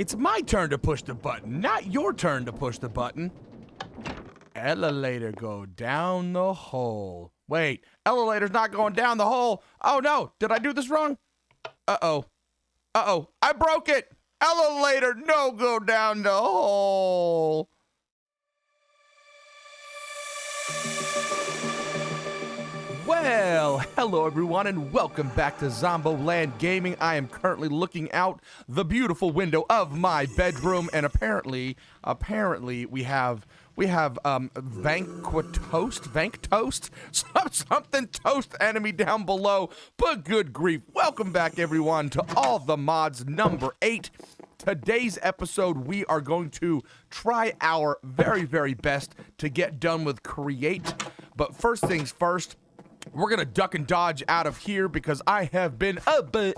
It's my turn to push the button, not your turn to push the button. Elevator go down the hole. Wait, elevator's not going down the hole. Oh no, did I do this wrong? Uh-oh. Uh-oh, I broke it. Elevator, no go down the hole. Well, hello everyone and welcome back to ZomBo Land Gaming. I am currently looking out the beautiful window of my bedroom, and apparently we have Vank Toast, something toast enemy down below. But good grief, welcome back everyone to All the Mods number 8. Today's episode, we are going to try our very, very best to get done with Create. But first things first, we're gonna duck and dodge out of here because I have been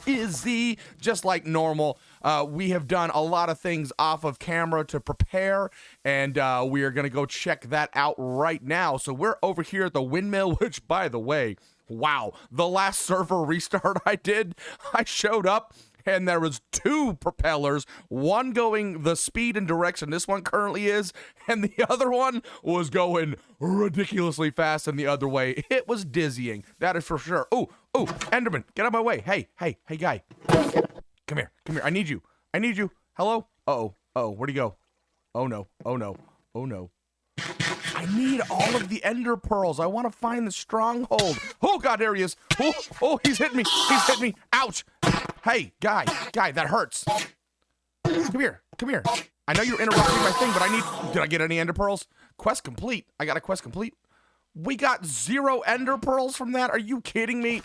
busy, just like normal. We have done a lot of things off of camera to prepare, and we are gonna go check that out right now. So we're over here at the windmill, which, by the way, wow, the last server restart I did, I showed up and there was 2 propellers, one going the speed and direction this one currently is, and the other one was going ridiculously fast in the other way. It was dizzying, that is for sure. Oh, Enderman, get out of my way. Hey, guy. Come here. I need you. Hello? Uh-oh, where'd he go? Oh no. I need all of the ender pearls. I want to find the stronghold. Oh God, there he is. Oh, he's hit me. Ouch. Hey, guy, that hurts. Come here. I know you're interrupting my thing, but did I get any ender pearls? Quest complete. I got a quest complete. We got 0 ender pearls from that? Are you kidding me?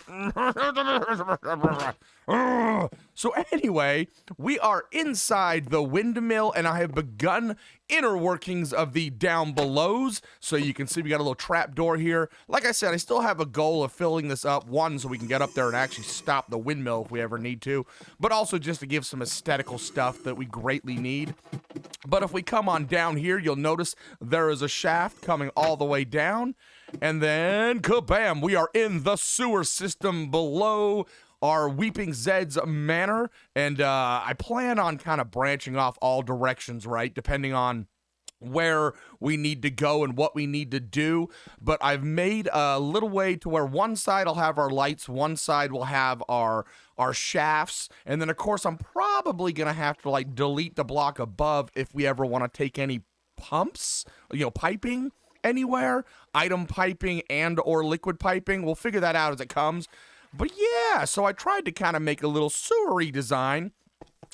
So anyway, we are inside the windmill, and I have begun inner workings of the down belows. So you can see we got a little trap door here. Like I said, I still have a goal of filling this up, one, so we can get up there and actually stop the windmill if we ever need to, but also just to give some aesthetical stuff that we greatly need. But if we come on down here, you'll notice there is a shaft coming all the way down. And then, kabam, we are in the sewer system below our Weeping Zed's manor. And I plan on kind of branching off all directions, right, depending on where we need to go and what we need to do. But I've made a little way to where one side will have our lights, one side will have our shafts, and then of course I'm probably gonna have to like delete the block above if we ever want to take any pumps, piping anywhere, item piping and or liquid piping. We'll figure that out as it comes. But yeah, so I tried to kind of make a little sewery design.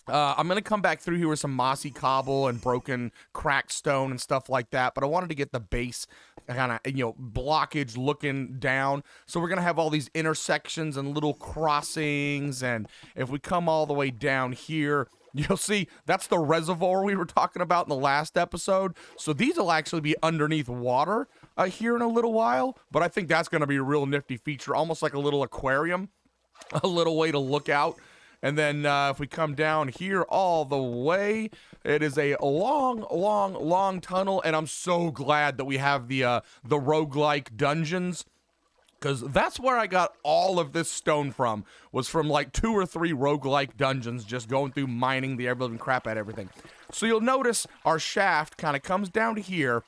I'm going to come back through here with some mossy cobble and broken cracked stone and stuff like that, but I wanted to get the base kind of, blockage looking down. So we're going to have all these intersections and little crossings, and if we come all the way down here, you'll see that's the reservoir we were talking about in the last episode. So these will actually be underneath water here in a little while, but I think that's going to be a real nifty feature, almost like a little aquarium, a little way to look out. And then if we come down here all the way, it is a long tunnel, and I'm so glad that we have the roguelike dungeons, because that's where I got all of this stone from, was from like 2 or 3 roguelike dungeons, just going through mining the ever-living crap out of everything. So you'll notice our shaft kind of comes down to here,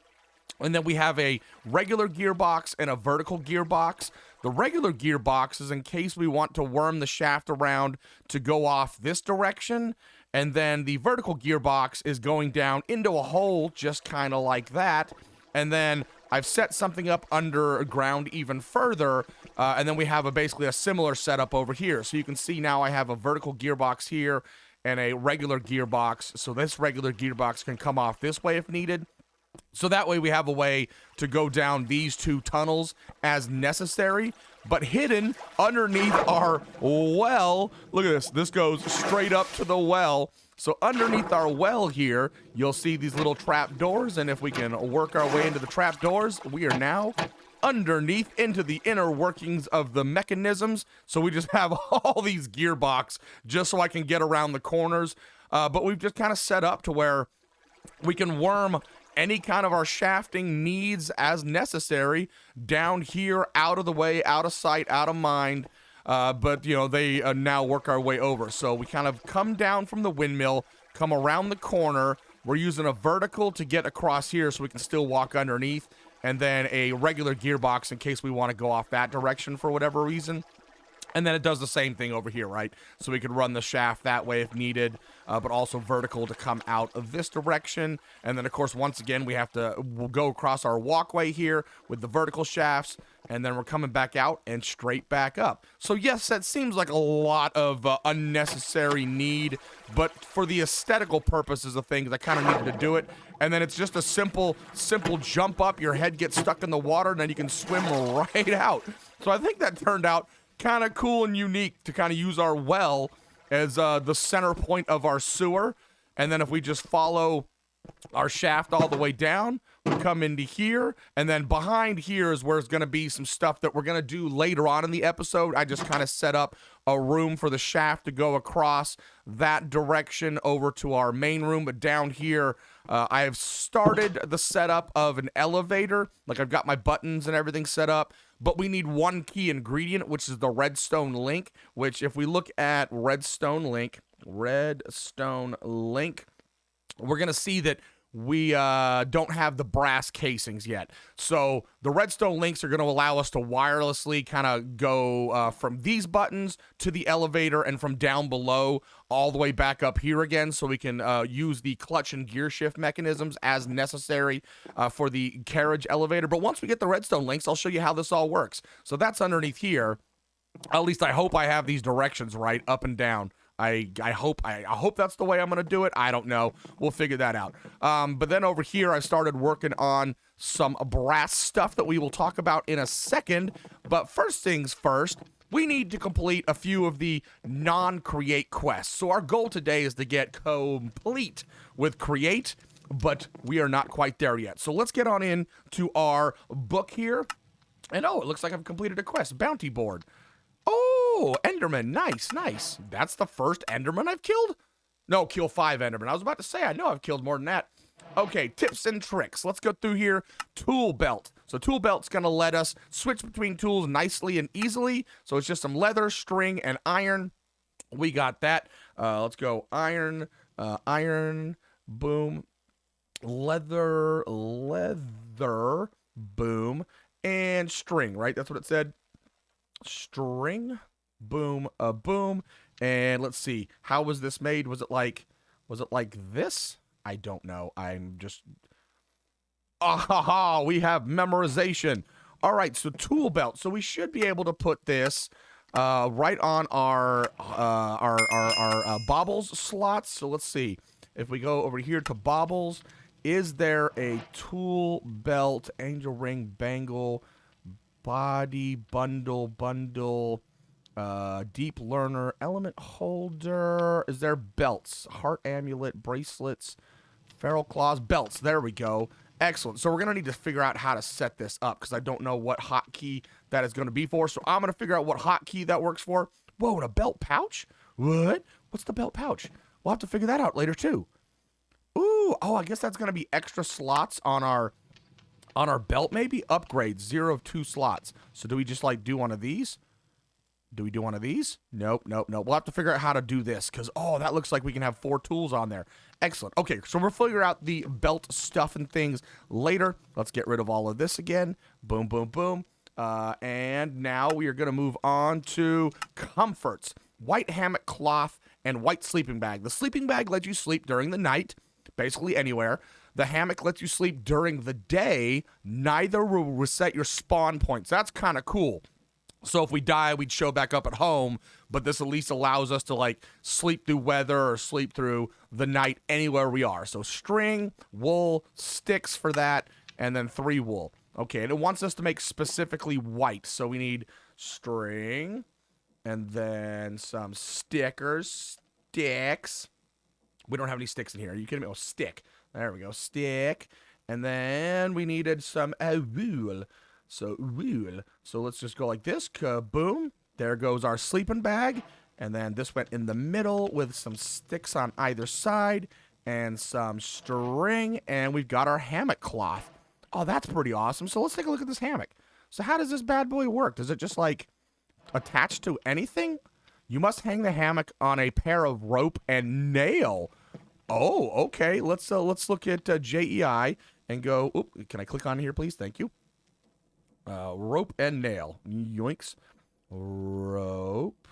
and then we have a regular gearbox and a vertical gearbox. The regular gearbox is in case we want to worm the shaft around to go off this direction, and then the vertical gearbox is going down into a hole just kind of like that. And then I've set something up underground even further, and then we have basically a similar setup over here. So you can see now I have a vertical gearbox here and a regular gearbox. So this regular gearbox can come off this way if needed. So that way we have a way to go down these 2 tunnels as necessary, but hidden underneath our well. Look at this. This goes straight up to the well. So underneath our well here, you'll see these little trap doors, and if we can work our way into the trap doors, we are now underneath into the inner workings of the mechanisms. So we just have all these gearbox just so I can get around the corners. But we've just kind of set up to where we can worm any kind of our shafting needs as necessary down here, out of the way, out of sight, out of mind. But, they now work our way over. So we kind of come down from the windmill, come around the corner. We're using a vertical to get across here so we can still walk underneath, and then a regular gearbox in case we want to go off that direction for whatever reason. And then it does the same thing over here, right? So we could run the shaft that way if needed, but also vertical to come out of this direction. And then, of course, once again, we'll go across our walkway here with the vertical shafts, and then we're coming back out and straight back up. So, yes, that seems like a lot of unnecessary need, but for the aesthetical purposes of things, I kind of needed to do it. And then it's just a simple jump up. Your head gets stuck in the water, and then you can swim right out. So I think that turned out kind of cool and unique to kind of use our well as the center point of our sewer. And then if we just follow our shaft all the way down, we come into here, and then behind here is where it's going to be some stuff that we're going to do later on in the episode. I just kind of set up a room for the shaft to go across that direction over to our main room. But down here, I have started the setup of an elevator. Like, I've got my buttons and everything set up, but we need one key ingredient, which is the redstone link, which if we look at redstone link, we're going to see that we don't have the brass casings yet. So the redstone links are going to allow us to wirelessly kind of go from these buttons to the elevator and from down below all the way back up here again, so we can use the clutch and gear shift mechanisms as necessary for the carriage elevator. But once we get the redstone links, I'll show you how this all works. So that's underneath here. At least I hope I have these directions right, up and down. I hope that's the way I'm going to do it. I don't know. We'll figure that out. But then over here, I started working on some brass stuff that we will talk about in a second. But first things first, we need to complete a few of the non-create quests. So our goal today is to get complete with create, but we are not quite there yet. So let's get on in to our book here. And oh, it looks like I've completed a quest. Bounty board. Oh, Enderman. Nice, nice. That's the first Enderman I've killed? No, kill 5 Enderman. I was about to say, I know I've killed more than that. Okay, tips and tricks. Let's go through here. Tool belt. So tool belt's going to let us switch between tools nicely and easily. So it's just some leather, string, and iron. We got that. Let's go iron, boom, leather, boom, and string, right? That's what it said. String, boom, boom, and let's see, how was this made? Was it like this? I don't know. I'm just we have memorization. All right, so tool belt. So we should be able to put this right on our baubles slots. So let's see if we go over here to baubles. Is there a tool belt, angel ring, bangle, body, bundle, deep learner, element holder? Is there belts? Heart amulet, bracelets, feral claws, belts. There we go. Excellent. So we're going to need to figure out how to set this up because I don't know what hotkey that is going to be for. So I'm going to figure out what hotkey that works for. Whoa, and a belt pouch? What? What's the belt pouch? We'll have to figure that out later too. Ooh, oh, I guess that's going to be extra slots on our belt, maybe? Upgrade, 0 of 2 slots. So do we just, like, do one of these? Do we do one of these? Nope. We'll have to figure out how to do this, because, oh, that looks like we can have 4 tools on there. Excellent. Okay, so we'll figure out the belt stuff and things later. Let's get rid of all of this again. Boom, boom, boom. And now we are going to move on to comforts. White hammock cloth and white sleeping bag. The sleeping bag lets you sleep during the night, basically anywhere. The hammock lets you sleep during the day. Neither will reset your spawn points. That's kind of cool. So if we die, we'd show back up at home, but this at least allows us to, like, sleep through weather or sleep through the night anywhere we are. So string, wool, sticks for that, and then 3 wool. Okay, and it wants us to make specifically white. So we need string, and then some sticks. We don't have any sticks in here. Are you kidding me? Oh, stick. There we go. Stick. And then we needed some wool. So wool. So let's just go like this. Kaboom. There goes our sleeping bag. And then this went in the middle with some sticks on either side and some string. And we've got our hammock cloth. Oh, that's pretty awesome. So let's take a look at this hammock. So how does this bad boy work? Does it just, like, attach to anything? You must hang the hammock on a pair of rope and nail. Oh, okay. Let's look at JEI and go. Oop, can I click on here, please? Thank you. Rope and nail. Yoinks. Rope.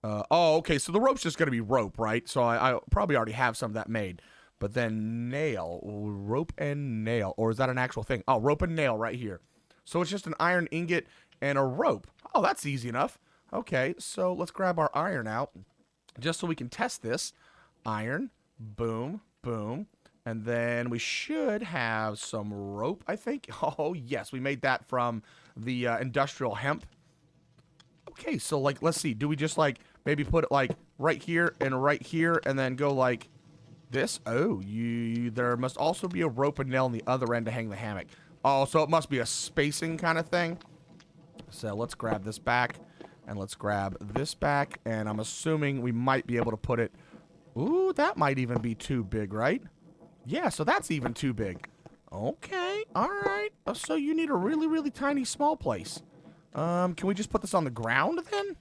Oh, okay. So the rope's just gonna be rope, right? So I probably already have some of that made. But then nail, rope and nail, or is that an actual thing? Oh, rope and nail right here. So it's just an iron ingot and a rope. Oh, that's easy enough. Okay, so let's grab our iron out, just so we can test this. Iron, boom, boom, and then we should have some rope, I think. Oh, yes, we made that from the industrial hemp. Okay, so, like, let's see. Do we just, like, maybe put it, like, right here, and then go, like, this? Oh, there must also be a rope and nail on the other end to hang the hammock. Oh, so it must be a spacing kind of thing. So let's grab this back, and let's grab this back, and I'm assuming we might be able to put it... Ooh, that might even be too big, right? Yeah, so that's even too big. Okay, all right. So you need a really, really tiny small place. Can we just put this on the ground then?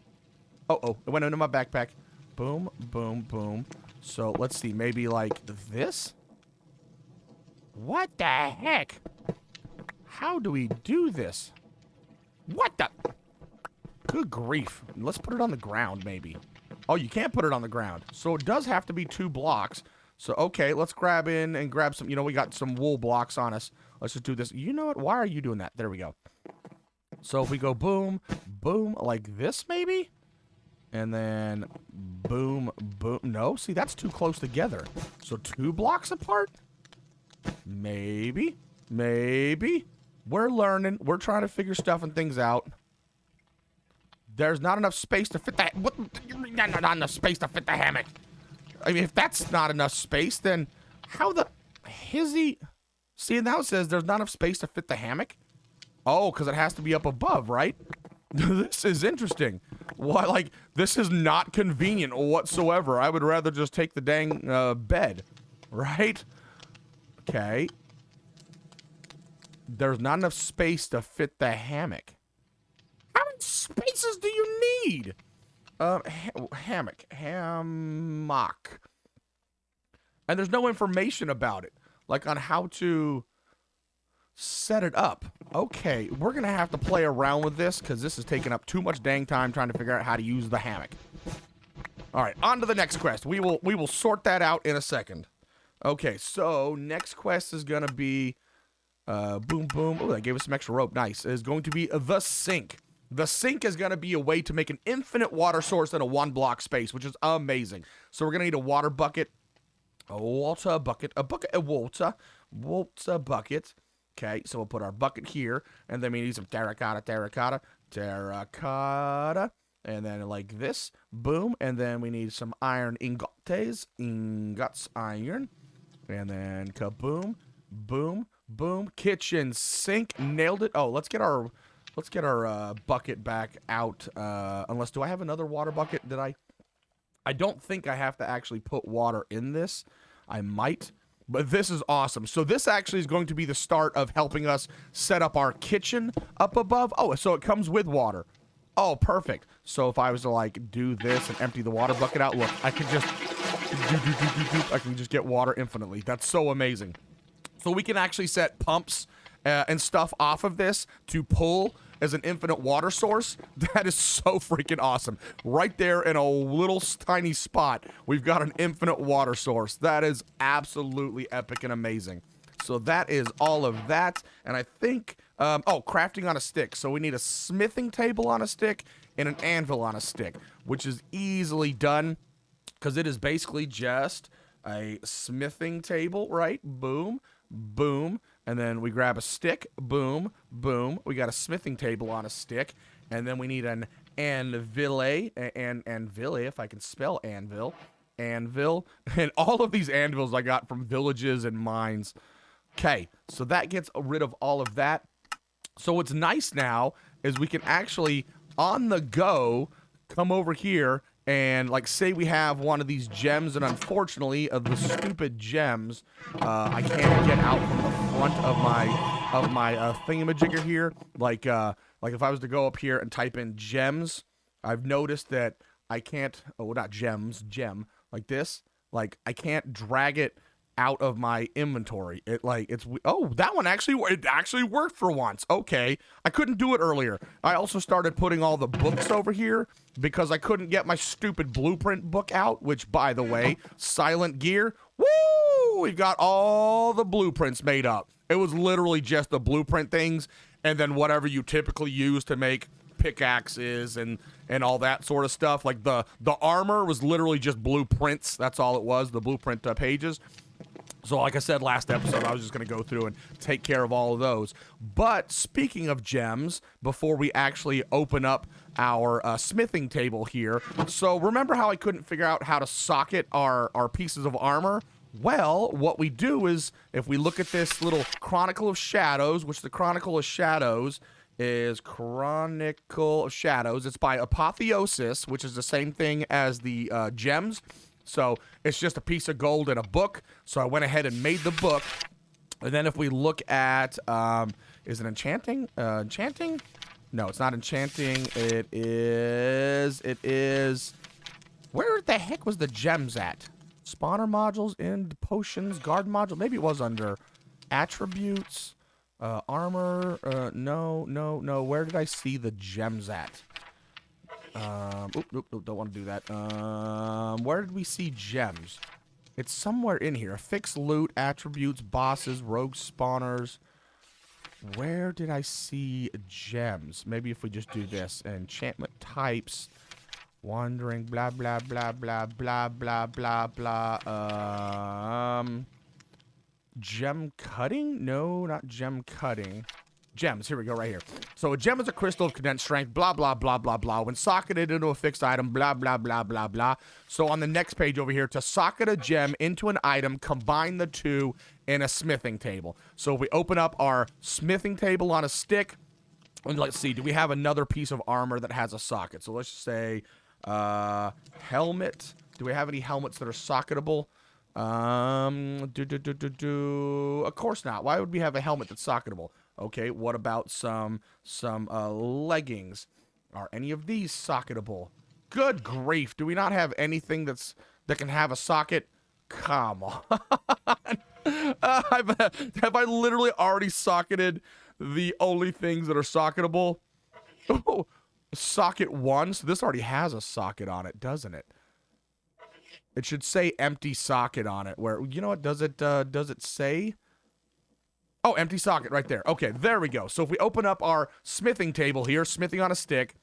Oh, it went into my backpack. Boom, boom, boom. So let's see, maybe like this? What the heck? How do we do this? What the? Good grief. Let's put it on the ground, maybe. Oh, you can't put it on the ground. So it does have to be 2 blocks. So, okay, let's grab in and grab some, we got some wool blocks on us. Let's just do this. You know what? Why are you doing that? There we go. So if we go boom, boom, like this, maybe? And then boom, boom. No, see, that's too close together. So 2 blocks apart? Maybe. We're learning. We're trying to figure stuff and things out. There's not enough space to fit that. What? Not enough space to fit the hammock. I mean, if that's not enough space, then how the hizzy? See, now it says there's not enough space to fit the hammock. Oh, because it has to be up above, right? This is interesting. Why, like, this is not convenient whatsoever. I would rather just take the dang bed, right? Okay. There's not enough space to fit the hammock. How many spaces do you need? Hammock. And there's no information about it. Like, on how to set it up. Okay, we're gonna have to play around with this, because this is taking up too much dang time trying to figure out how to use the hammock. Alright, on to the next quest. We will sort that out in a second. Okay, so, next quest is gonna be... boom, boom. Oh, that gave us some extra rope. Nice. Is going to be the sink. The sink is going to be a way to make an infinite water source in a 1-block space, which is amazing. So we're going to need a water bucket, a bucket of water bucket. Okay, so we'll put our bucket here, and then we need some terracotta, and then like this, boom, and then we need some iron ingots, iron, and then kaboom, boom, boom, kitchen sink, nailed it. Oh, let's get our bucket back out. Unless, do I have another water bucket? I don't think I have to actually put water in this. I might, but this is awesome. So this actually is going to be the start of helping us set up our kitchen up above. Oh, so it comes with water. Oh, perfect. So if I was to like do this and empty the water bucket out, look, I could just I can just get water infinitely. That's so amazing. So we can actually set pumps and stuff off of this to pull as an infinite water source. That is so freaking awesome. Right there in a little tiny spot, we've got an infinite water source. That is absolutely epic and amazing. So that is all of that. And I think, oh, crafting on a stick. So we need a smithing table on a stick and an anvil on a stick, which is easily done because it is basically just a smithing table, right? Boom, boom. And then we grab a stick, boom, boom. We got a smithing table on a stick. And then we need an anvil, if I can spell anvil. Anvil. And all of these anvils I got from villages and mines. Okay, so that gets rid of all of that. So what's nice now is we can actually, on the go, come over here and, like, say we have one of these gems, and unfortunately, the stupid gems, I can't get out from the front of my thingamajigger here. Like if I was to go up here and type in gems, I've noticed that I can't. Oh, not gems, gem, like this. like I can't drag it out of my inventory. Oh, that one actually worked for once. Okay, I couldn't do it earlier. I also started putting all the books over here because I couldn't get my stupid blueprint book out, which, by the way, Silent Gear, woo, we got all the blueprints made up. It was literally just the blueprint things and then whatever you typically use to make pickaxes and all that sort of stuff. Like the armor was literally just blueprints. That's all it was, the blueprint pages. So like I said last episode, I was just going to go through and take care of all of those. But speaking of gems, before we actually open up our smithing table here, so remember how I couldn't figure out how to socket our pieces of armor? Well, what we do is, if we look at this little Chronicle of Shadows, which the Chronicle of Shadows is Chronicle of Shadows. It's by Apotheosis, which is the same thing as the gems. So it's just a piece of gold in a book. So I went ahead and made the book. And then if we look at, is it enchanting? Enchanting? No, it's not enchanting. It is, where the heck was the gems at? Spawner modules, end potions, guard module. Maybe it was under attributes, armor. No. Where did I see the gems at? Oop, don't want to do that. Where did we see gems? It's somewhere in here. Fixed loot, attributes, bosses, rogue spawners. Where did I see gems? Maybe if we just do this. Enchantment types. Wandering, blah, blah, blah, blah, blah, blah, blah, blah. Gem cutting? No, not gem cutting. Gems, here we go, right here. So a gem is a crystal of condensed strength, blah, blah, blah, blah, blah. When socketed into a fixed item, blah, blah, blah, blah, blah. So on the next page over here, to socket a gem into an item, combine the two in a smithing table. So if we open up our smithing table on a stick, and let's see, do we have another piece of armor that has a socket? So let's just say, helmet. Do we have any helmets that are socketable? Of course not. Why would we have a helmet that's socketable? Okay, what about some leggings? Are any of these socketable? Good grief, do we not have anything that can have a socket? Come on. Have I literally already socketed the only things that are socketable? Oh, socket 1. So this already has a socket on it, doesn't it? It should say empty socket on it. Where, you know what, does it say? Oh, empty socket right there. Okay, there we go. So if we open up our smithing table here, smithing on a stick,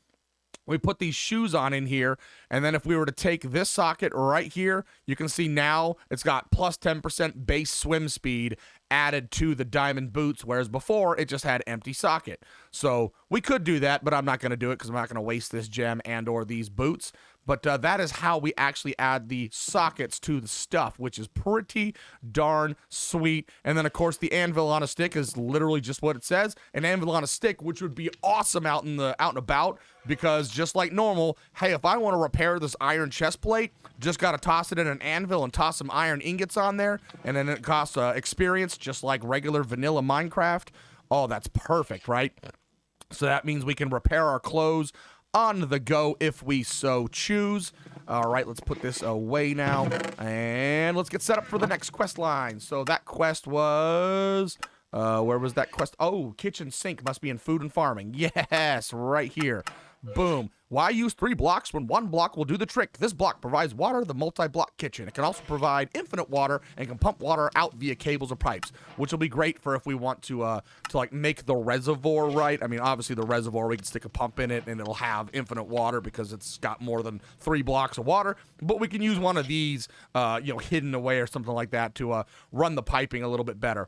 we put these shoes on in here, and then if we were to take this socket right here, you can see now it's got plus 10% base swim speed added to the diamond boots, whereas before it just had empty socket. So we could do that, but I'm not going to do it because I'm not going to waste this gem and or these boots. But that is how we actually add the sockets to the stuff, which is pretty darn sweet. And then, of course, the anvil on a stick is literally just what it says. An anvil on a stick, which would be awesome out and about, because just like normal, hey, if I want to repair this iron chest plate, just got to toss it in an anvil and toss some iron ingots on there, and then it costs experience, just like regular vanilla Minecraft. Oh, that's perfect, right? So that means we can repair our clothes on the go if we so choose. All right, let's put this away now, and let's get set up for the next quest line. So that quest was, where was that quest? Oh, kitchen sink must be in food and farming. Yes, right here. Boom. Why use 3 blocks when 1 block will do the trick? This block provides water, the multi-block kitchen. It can also provide infinite water and can pump water out via cables or pipes, which will be great for if we want to like make the reservoir right. I mean, obviously the reservoir, we can stick a pump in it and it'll have infinite water because it's got more than 3 blocks of water, but we can use one of these, hidden away or something like that to run the piping a little bit better.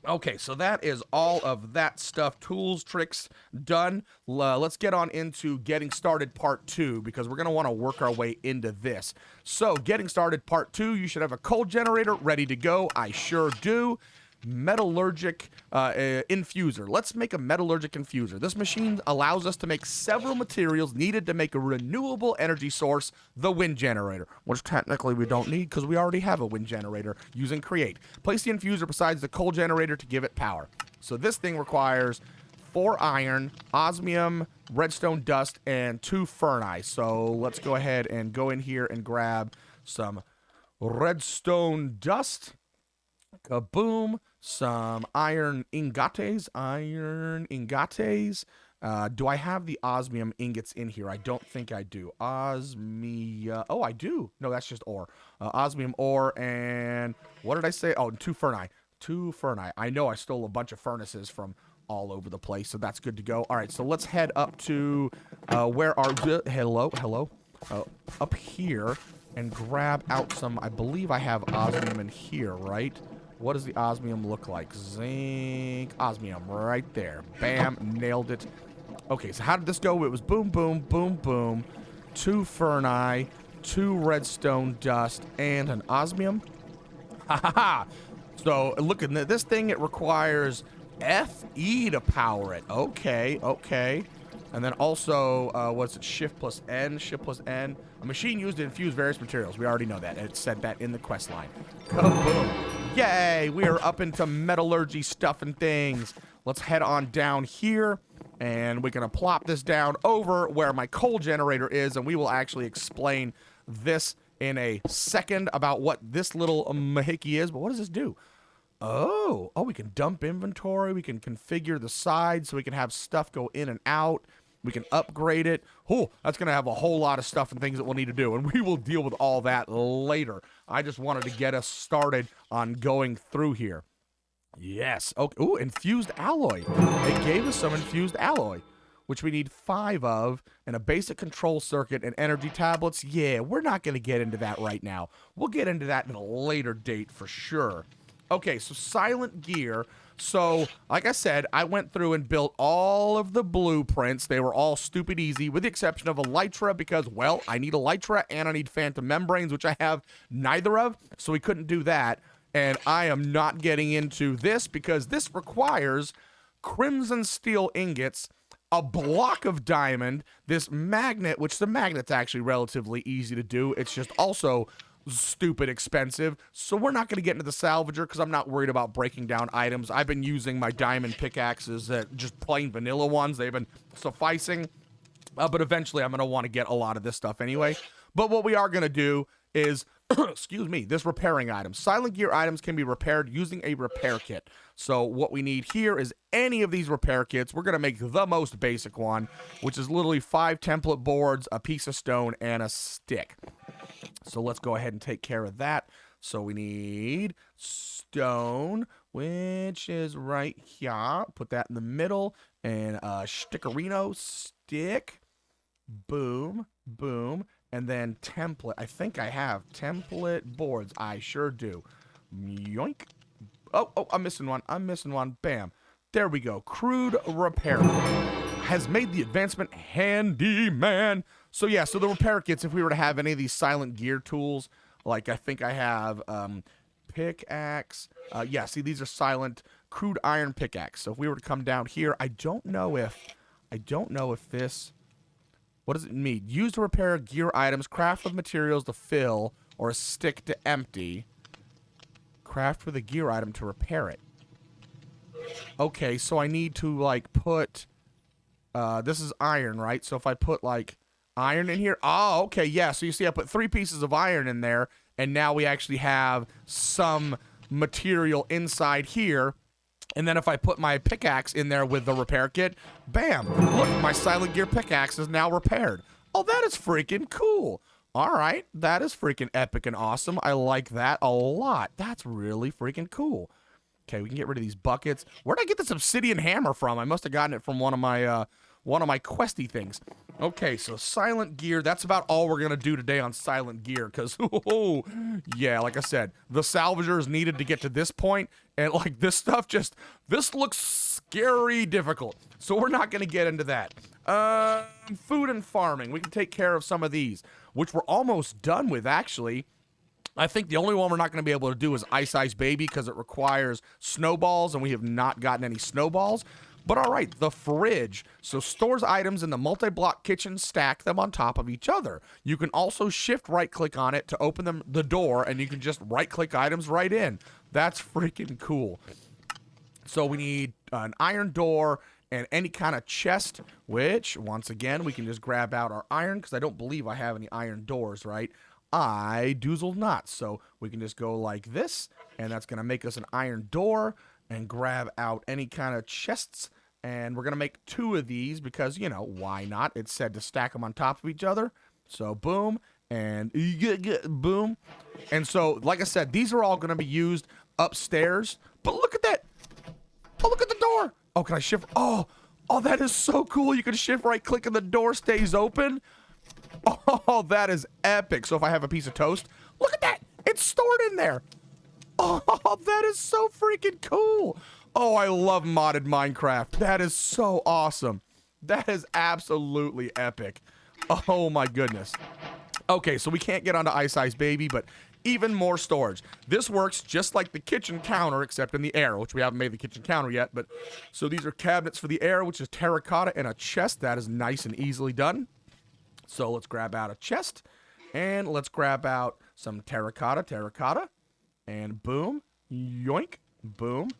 Okay, so that is all of that stuff, tools, tricks, done. Let's get on into getting started part 2, because we're going to want to work our way into this. So, getting started part 2, you should have a coal generator ready to go. I sure do. Metallurgic infuser. Let's make a metallurgic infuser. This machine allows us to make several materials needed to make a renewable energy source, the wind generator, which technically we don't need because we already have a wind generator using create. Place the infuser beside the coal generator to give it power. So this thing requires 4 iron, osmium, redstone dust, and 2 ferni. So let's go ahead and go in here and grab some redstone dust. Kaboom. Some iron ingotes. Do I have the osmium ingots in here? I don't think I do. Osmia. Oh, I do. No, that's just ore. Osmium ore and what did I say? Oh, 2 ferni. 2 ferni. I know I stole a bunch of furnaces from all over the place, so that's good to go. All right, so let's head up to where are hello up here and grab out some. I believe I have osmium in here, right? What does the osmium look like? Zinc, osmium, right there. Bam, nailed it. Okay, so how did this go? It was boom, boom, boom, boom. 2 ferni, 2 redstone dust, and an osmium. Ha ha ha! So, look at this thing. It requires FE to power it. Okay, okay. And then also, what's it? Shift plus N. Shift plus N. A machine used to infuse various materials. We already know that. It said that in the quest line. Kaboom. Yay! We are up into metallurgy stuff and things. Let's head on down here. And we're going to plop this down over where my coal generator is. And we will actually explain this in a second about what this little mahickey is. But what does this do? Oh, we can dump inventory. We can configure the sides so we can have stuff go in and out. We can upgrade it. Oh, that's going to have a whole lot of stuff and things that we'll need to do. And we will deal with all that later. I just wanted to get us started on going through here. Yes. Okay. Ooh, infused alloy. It gave us some infused alloy, which we need 5 of, and a basic control circuit and energy tablets. Yeah, we're not going to get into that right now. We'll get into that in a later date for sure. Okay, so silent gear. So, like I said, I went through and built all of the blueprints. They were all stupid easy, with the exception of elytra, because, well, I need elytra and I need phantom membranes, which I have neither of, so we couldn't do that. And I am not getting into this because this requires crimson steel ingots, a block of diamond, this magnet, which the magnet's actually relatively easy to do. It's just also stupid expensive, so we're not going to get into the salvager because I'm not worried about breaking down items. I've been using my diamond pickaxes, just plain vanilla ones. They've been sufficing, but eventually I'm going to want to get a lot of this stuff anyway. But what we are going to do is excuse me, this repairing item. Silent gear items can be repaired using a repair kit. So what we need here is any of these repair kits. We're going to make the most basic one, which is literally 5 template boards, a piece of stone, and a stick. So let's go ahead and take care of that. So we need stone, which is right here. Put that in the middle. And a stickerino stick. Boom, boom. And then template. I think I have template boards. I sure do. Yoink. Oh, I'm missing one. Bam. There we go. Crude repair has made the advancement handyman. So yeah, so the repair kits, if we were to have any of these silent gear tools, like I think I have pickaxe. Yeah, see, these are silent crude iron pickaxe. So if we were to come down here, I don't know if this, what does it mean? Use to repair gear items, craft with materials to fill, or a stick to empty. Craft with a gear item to repair it. Okay, so I need to like put, this is iron, right? So if I put like iron in here, oh, okay, yeah. So you see I put 3 pieces of iron in there, and now we actually have some material inside here. And then if I put my pickaxe in there with the repair kit, bam, look, my silent gear pickaxe is now repaired. Oh, that is freaking cool. All right, that is freaking epic and awesome. I like that a lot. That's really freaking cool. Okay, we can get rid of these buckets. Where'd I get this obsidian hammer from? I must have gotten it from one of my questy things. Okay, so silent gear. That's about all we're gonna do today on silent gear, because yeah, like I said, the salvagers needed to get to this point, and like this stuff this looks scary difficult. So we're not gonna get into that. Food and farming. We can take care of some of these, which we're almost done with actually. I think the only one we're not going to be able to do is Ice Ice Baby because it requires snowballs, and we have not gotten any snowballs. But all right, the fridge. So stores items in the multi-block kitchen, stack them on top of each other. You can also shift right-click on it to open the door, and you can just right-click items right in. That's freaking cool. So we need an iron door and any kind of chest, which, once again, we can just grab out our iron, because I don't believe I have any iron doors, right? I doozle not. So we can just go like this, and that's going to make us an iron door, and grab out any kind of chests. And we're going to make 2 of these because, you know, why not? It said to stack them on top of each other. So boom, and boom. And so, like I said, these are all going to be used upstairs. But look at that. Oh, look at the door. Oh, can I shift? Oh, that is so cool. You can shift right click and the door stays open. Oh, that is epic. So if I have a piece of toast, look at that. It's stored in there. Oh, that is so freaking cool. Oh, I love modded Minecraft. That is so awesome. That is absolutely epic. Oh my goodness. Okay, so we can't get onto Ice Ice Baby, but even more storage. This works just like the kitchen counter, except in the air, which we haven't made the kitchen counter yet. But so these are cabinets for the air, which is terracotta and a chest. That is nice and easily done. So let's grab out a chest, and let's grab out some terracotta, and boom, yoink, boom,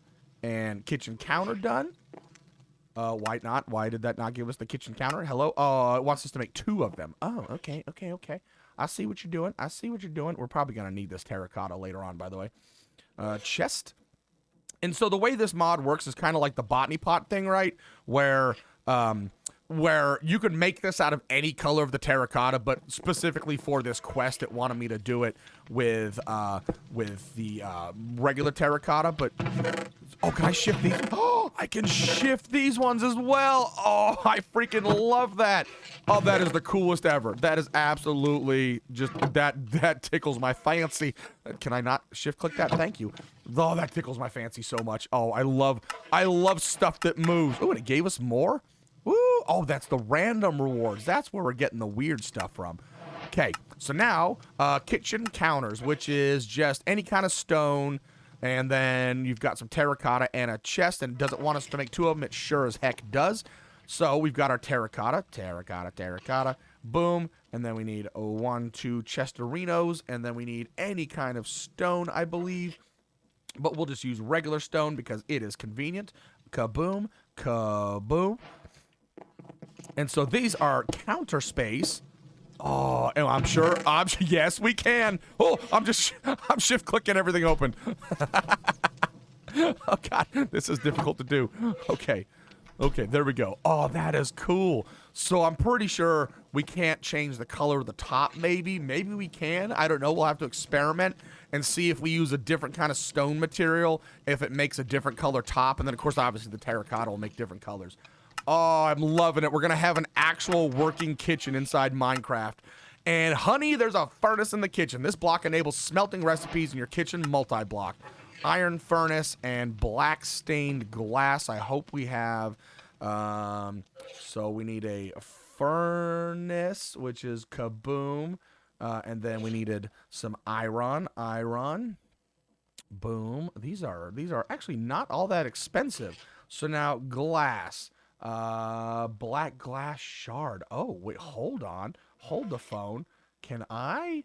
and kitchen counter done. Why not? Why did that not give us the kitchen counter? Hello? Oh, it wants us to make 2 of them. Oh, okay. I see what you're doing. We're probably going to need this terracotta later on, by the way. Chest. And so the way this mod works is kind of like the botany pot thing, right? Where you could make this out of any color of the terracotta, but specifically for this quest, it wanted me to do it with the regular terracotta. But oh, can I shift these? Oh, I can shift these ones as well. Oh, I freaking love that. Oh, that is the coolest ever. That is absolutely just that tickles my fancy. Can I not shift click that? Thank you. Oh, that tickles my fancy so much. Oh, I love stuff that moves. Oh, and it gave us more. Woo! Oh, that's the random rewards. That's where we're getting the weird stuff from. Okay, so now, kitchen counters, which is just any kind of stone, and then you've got some terracotta and a chest, and it doesn't want us to make 2 of them. It sure as heck does. So we've got our terracotta, boom, and then we need 1, 2 chesterinos, and then we need any kind of stone, I believe. But we'll just use regular stone because it is convenient. Kaboom, kaboom. And so these are counter space. Oh, and I'm sure, yes, we can. Oh, I'm shift clicking everything open. Oh God, this is difficult to do. Okay, there we go. Oh, that is cool. So I'm pretty sure we can't change the color of the top, maybe we can. I don't know, we'll have to experiment and see if we use a different kind of stone material, if it makes a different color top. And then of course, obviously the terracotta will make different colors. Oh, I'm loving it. We're going to have an actual working kitchen inside Minecraft. And honey, there's a furnace in the kitchen. This block enables smelting recipes in your kitchen multi-block. Iron furnace and black stained glass. I hope we have, so we need a furnace, which is kaboom. And then we needed some iron. Boom. These are actually not all that expensive. So now glass. Black glass shard. Oh, wait, hold on. Hold the phone. Can I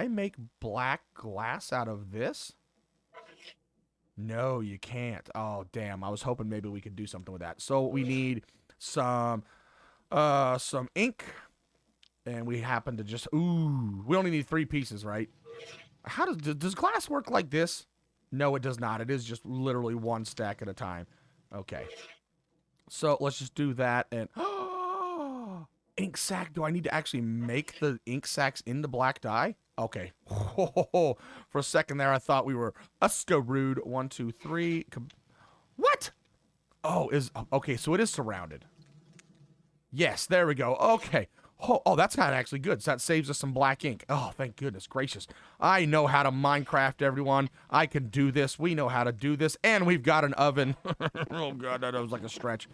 make black glass out of this? No, you can't. Oh, damn. I was hoping maybe we could do something with that. So we need some ink. And we happen to just, ooh, we only need 3 pieces, right? How does glass work like this? No, it does not. It is just literally 1 stack at a time. Okay. So let's just do that, and ink sac. Do I need to actually make the ink sacs into black dye? Okay. For a second there, I thought we were rude. 1, 2, 3. What? Oh, okay. So it is surrounded. Yes, there we go. Okay. Oh, that's not actually good. So that saves us some black ink. Oh, thank goodness gracious. I know how to Minecraft, everyone. I can do this. We know how to do this. And we've got an oven. Oh, God, that was like a stretch.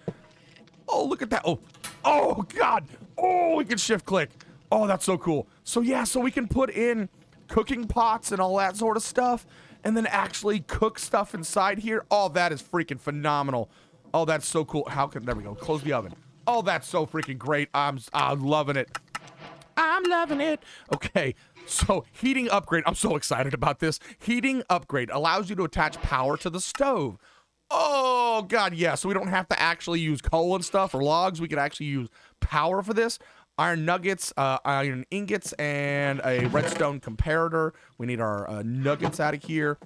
Oh, look at that. Oh, God. Oh, we can shift click. Oh, that's so cool. So, yeah, so we can put in cooking pots and all that sort of stuff and then actually cook stuff inside here. Oh, that is freaking phenomenal. Oh, that's so cool. There we go. Close the oven. Oh, that's so freaking great. I'm loving it. I'm loving it. Okay, so heating upgrade. I'm so excited about this. Heating upgrade allows you to attach power to the stove. Oh, God, yeah. So we don't have to actually use coal and stuff or logs. We could actually use power for this. iron nuggets, iron ingots, and a redstone comparator. We need our nuggets out of here.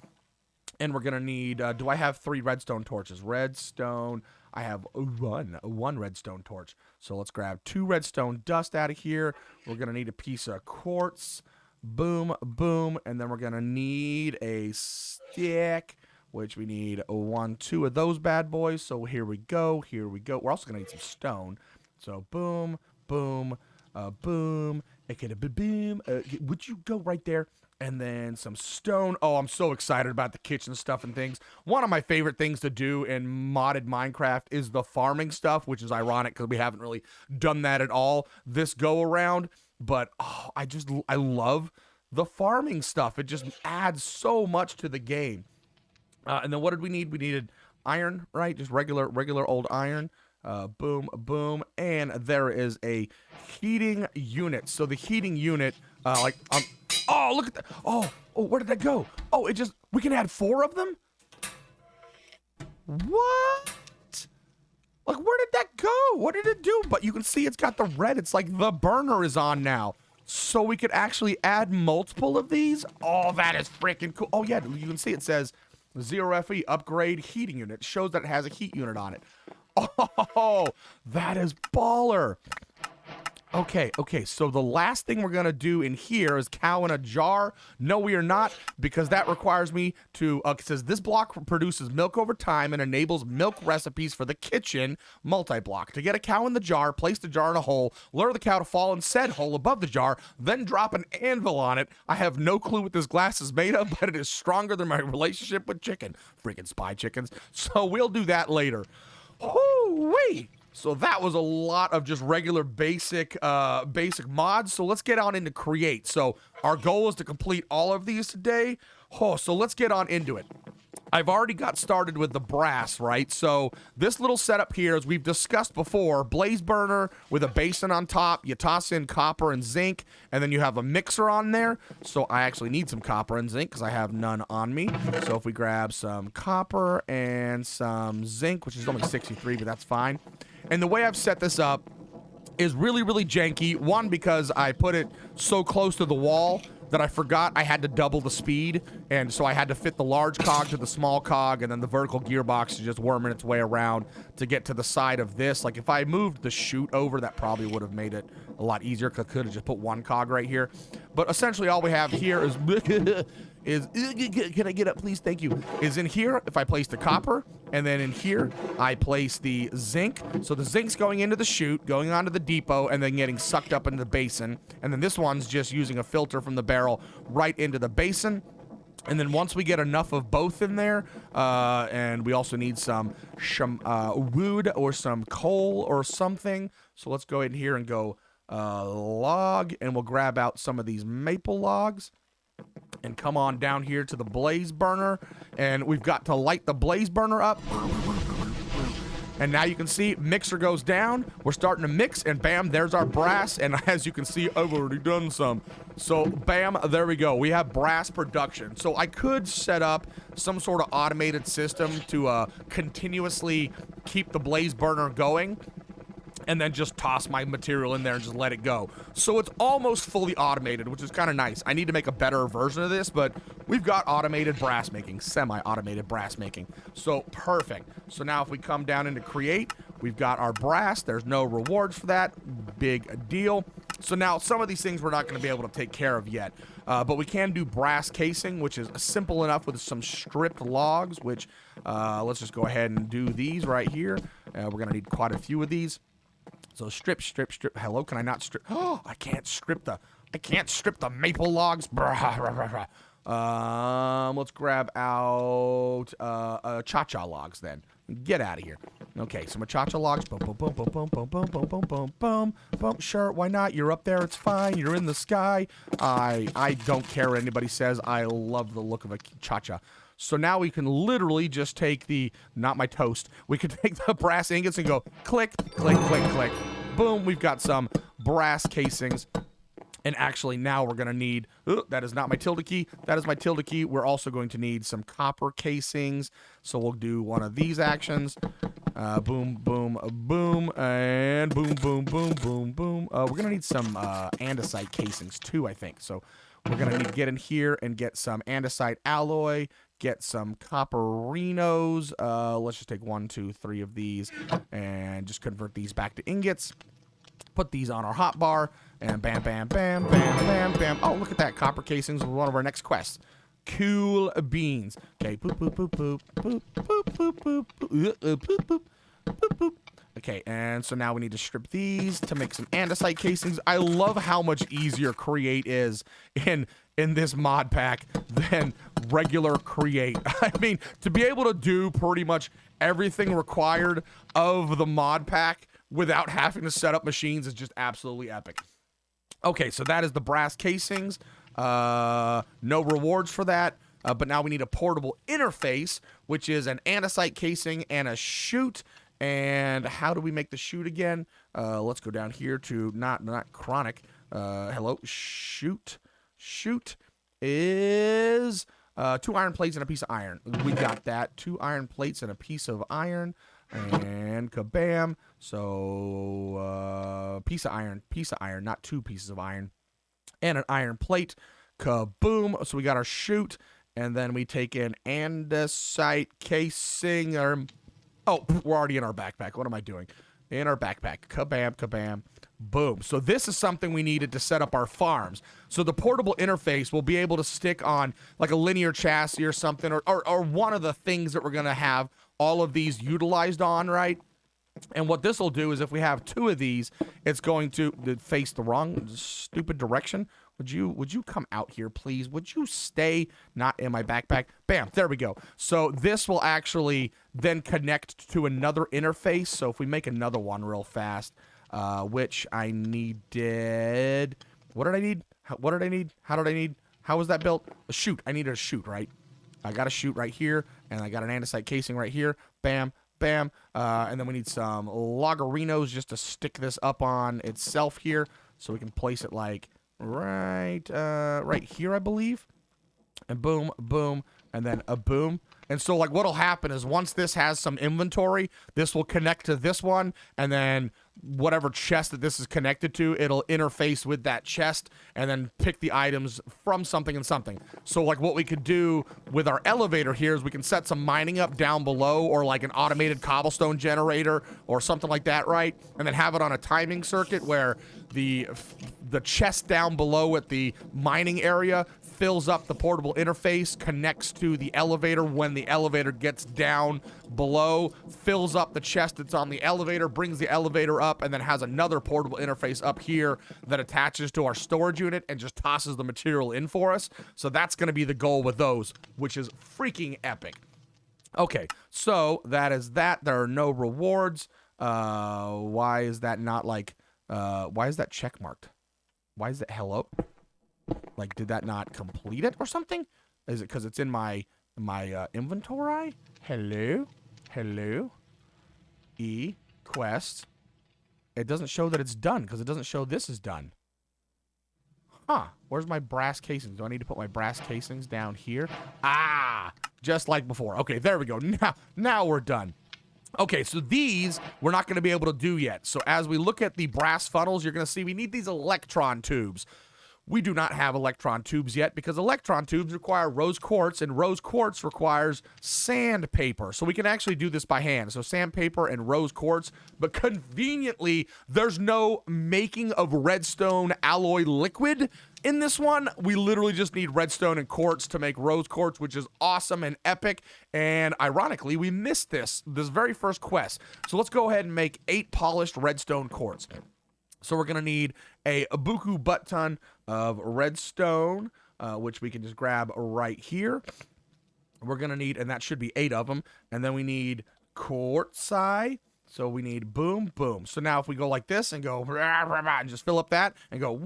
And we're going to need, do I have 3 redstone torches? Redstone, I have one redstone torch. So let's grab 2 redstone dust out of here. We're going to need a piece of quartz. Boom, boom. And then we're going to need a stick, which we need 1, 2 of those bad boys. So here we go, here we go. We're also going to need some stone. So boom, boom, boom. Boom. Would you go right there? And then some stone. Oh, I'm so excited about the kitchen stuff and things. One of my favorite things to do in modded Minecraft is the farming stuff, which is ironic because we haven't really done that at all this go around. But oh, I love the farming stuff. It just adds so much to the game. And then what did we need? We needed iron, right? Just regular old iron. Boom, boom. And there is a heating unit. So the heating unit, oh, look at that. Oh, where did that go? Oh, we can add 4 of them? What? Like, where did that go? What did it do? But you can see it's got the red. It's like the burner is on now. So we could actually add multiple of these? Oh, that is freaking cool. Oh, yeah, you can see it says 0FE upgrade heating unit. It shows that it has a heat unit on it. Oh, that is baller. Okay, so the last thing we're going to do in here is cow in a jar. No, we are not, because that requires me to, it says this block produces milk over time and enables milk recipes for the kitchen multi-block. To get a cow in the jar, place the jar in a hole, lure the cow to fall in said hole above the jar, then drop an anvil on it. I have no clue what this glass is made of, but it is stronger than my relationship with chicken. Freaking spy chickens. So we'll do that later. Whoo-wee! So that was a lot of just regular basic mods. So let's get on into create. So our goal is to complete all of these today. Oh, so let's get on into it. I've already got started with the brass, right? So this little setup here, as we've discussed before, blaze burner with a basin on top. You toss in copper and zinc, and then you have a mixer on there. So I actually need some copper and zinc because I have none on me. So if we grab some copper and some zinc, which is only 63, but that's fine. And the way I've set this up is really, really janky. One, because I put it so close to the wall that I forgot I had to double the speed, and so I had to fit the large cog to the small cog, and then the vertical gearbox is just worming its way around to get to the side of this. Like, if I moved the chute over, that probably would have made it a lot easier, because I could have just put one cog right here. But essentially all we have here is can I get up, please? Thank you. Is in here, if I place the copper, and then in here, I place the zinc. So the zinc's going into the chute, going onto the depot, and then getting sucked up into the basin. And then this one's just using a filter from the barrel right into the basin. And then once we get enough of both in there, and we also need some wood or some coal or something. So let's go in here and go log, and we'll grab out some of these maple logs. And come on down here to the blaze burner, and we've got to light the blaze burner up. And now you can see mixer goes down. We're starting to mix, and bam, there's our brass. And as you can see, I've already done some. So bam, there we go. We have brass production. So I could set up some sort of automated system to continuously keep the blaze burner going, and then just toss my material in there and just let it go. So it's almost fully automated, which is kind of nice. I need to make a better version of this, but we've got automated brass making, semi-automated brass making. So perfect. So now if we come down into create, we've got our brass. There's no rewards for that. Big deal. So now some of these things we're not going to be able to take care of yet, but we can do brass casing, which is simple enough with some stripped logs, which let's just go ahead and do these right here. We're going to need quite a few of these. So strip. Hello, can I not strip? Oh, I can't strip the maple logs. Let's grab out cha-cha logs then. Get out of here. Okay, so cha-cha logs. Boom, boom, boom, boom, boom, boom, boom, boom, boom, boom, boom, boom. Sure, why not? You're up there. It's fine. You're in the sky. I don't care what anybody says. I love the look of a cha-cha. So now we can literally just take not my toast, we can take the brass ingots and go click, click, click, click. Boom, we've got some brass casings. And actually now we're going to need, that is not my tilde key, that is my tilde key. We're also going to need some copper casings. So we'll do one of these actions. Boom, boom, boom, and boom, boom, boom, boom, boom. We're going to need some andesite casings too, I think. So we're going to need to get in here and get some andesite alloy, get some copperinos. Let's just take 1, 2, 3 of these and just convert these back to ingots. Put these on our hotbar, and bam, bam, bam, bam, bam, bam. Oh, look at that. Copper casings was one of our next quests. Cool beans. Okay, boop, boop, boop, boop, boop, boop, boop, boop, boop, boop, boop, boop, boop. Okay, and so now we need to strip these to make some andesite casings. I love how much easier create is in this mod pack than regular create. I mean, to be able to do pretty much everything required of the mod pack without having to set up machines is just absolutely epic. Okay, so that is the brass casings. No rewards for that, but now we need a portable interface, which is an andesite casing and a chute. And how do we make the chute again? Let's go down here to not chronic. Hello, chute. Chute is 2 iron plates and a piece of iron. We got that. 2 iron plates and a piece of iron. And kabam. So piece of iron, not 2 pieces of iron. And an iron plate. Kaboom. So we got our chute. And then we take an andesite casing. Oh, we're already in our backpack. What am I doing? In our backpack. Kabam, kabam. Boom. So this is something we needed to set up our farms. So the portable interface will be able to stick on like a linear chassis or something, or one of the things that we're going to have all of these utilized on, right? And what this will do is if we have 2 of these, it's going to face the wrong stupid direction. Would you come out here, please? Would you stay not in my backpack? Bam, there we go. So this will actually then connect to another interface. So if we make another one real fast, which I needed. What did I need? What did I need? How did I need? How was that built? A chute. I needed a chute, right? I got a chute right here, and I got an andesite casing right here. Bam, bam. And then we need some logarinos just to stick this up on itself here, so we can place it like right here, I believe. And boom, boom, and then a boom. And so like what'll happen is once this has some inventory, this will connect to this one, and then whatever chest that this is connected to, it'll interface with that chest and then pick the items from something and something. So like what we could do with our elevator here is we can set some mining up down below, or like an automated cobblestone generator or something like that, right? And then have it on a timing circuit where the chest down below at the mining area fills up the portable interface, connects to the elevator when the elevator gets down below, fills up the chest that's on the elevator, brings the elevator up, and then has another portable interface up here that attaches to our storage unit and just tosses the material in for us. So that's going to be the goal with those, which is freaking epic. Okay, so that is that. There are no rewards. Why is that not like, why is that check marked? Why is it hello? Like, did that not complete it or something? Is it because it's in my inventory? Hello? Quest. It doesn't show that it's done because it doesn't show this is done. Huh. Where's my brass casings? Do I need to put my brass casings down here? Ah! Just like before. Okay, there we go. Now we're done. Okay, so these we're not going to be able to do yet. So as we look at the brass funnels, you're going to see we need these electron tubes. We do not have electron tubes yet because electron tubes require rose quartz, and rose quartz requires sandpaper. So we can actually do this by hand. So sandpaper and rose quartz, but conveniently, there's no making of redstone alloy liquid in this one. We literally just need redstone and quartz to make rose quartz, which is awesome and epic. And ironically, we missed this very first quest. So let's go ahead and make 8 polished redstone quartz. So we're going to need a buku butt ton of redstone, which we can just grab right here. We're going to need, and that should be 8 of them. And then we need quartzite. So we need boom, boom. So now if we go like this and go and just fill up that and go,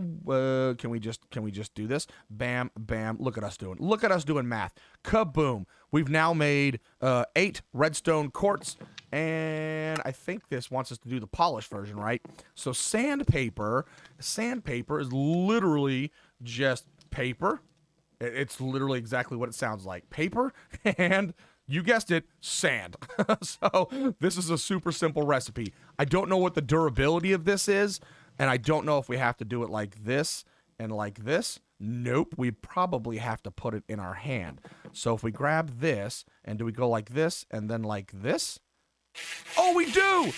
can we just do this? Bam, bam. Look at us doing. Look at us doing math. Kaboom. We've now made 8 redstone quartz. And I think this wants us to do the polished version, right? So sandpaper is literally just paper. It's literally exactly what it sounds like. Paper and You guessed it, sand. So this is a super simple recipe. I don't know what the durability of this is, and I don't know if we have to do it like this and like this. Nope, we probably have to put it in our hand. So if we grab this, and do we go like this and then like this? Oh, we do!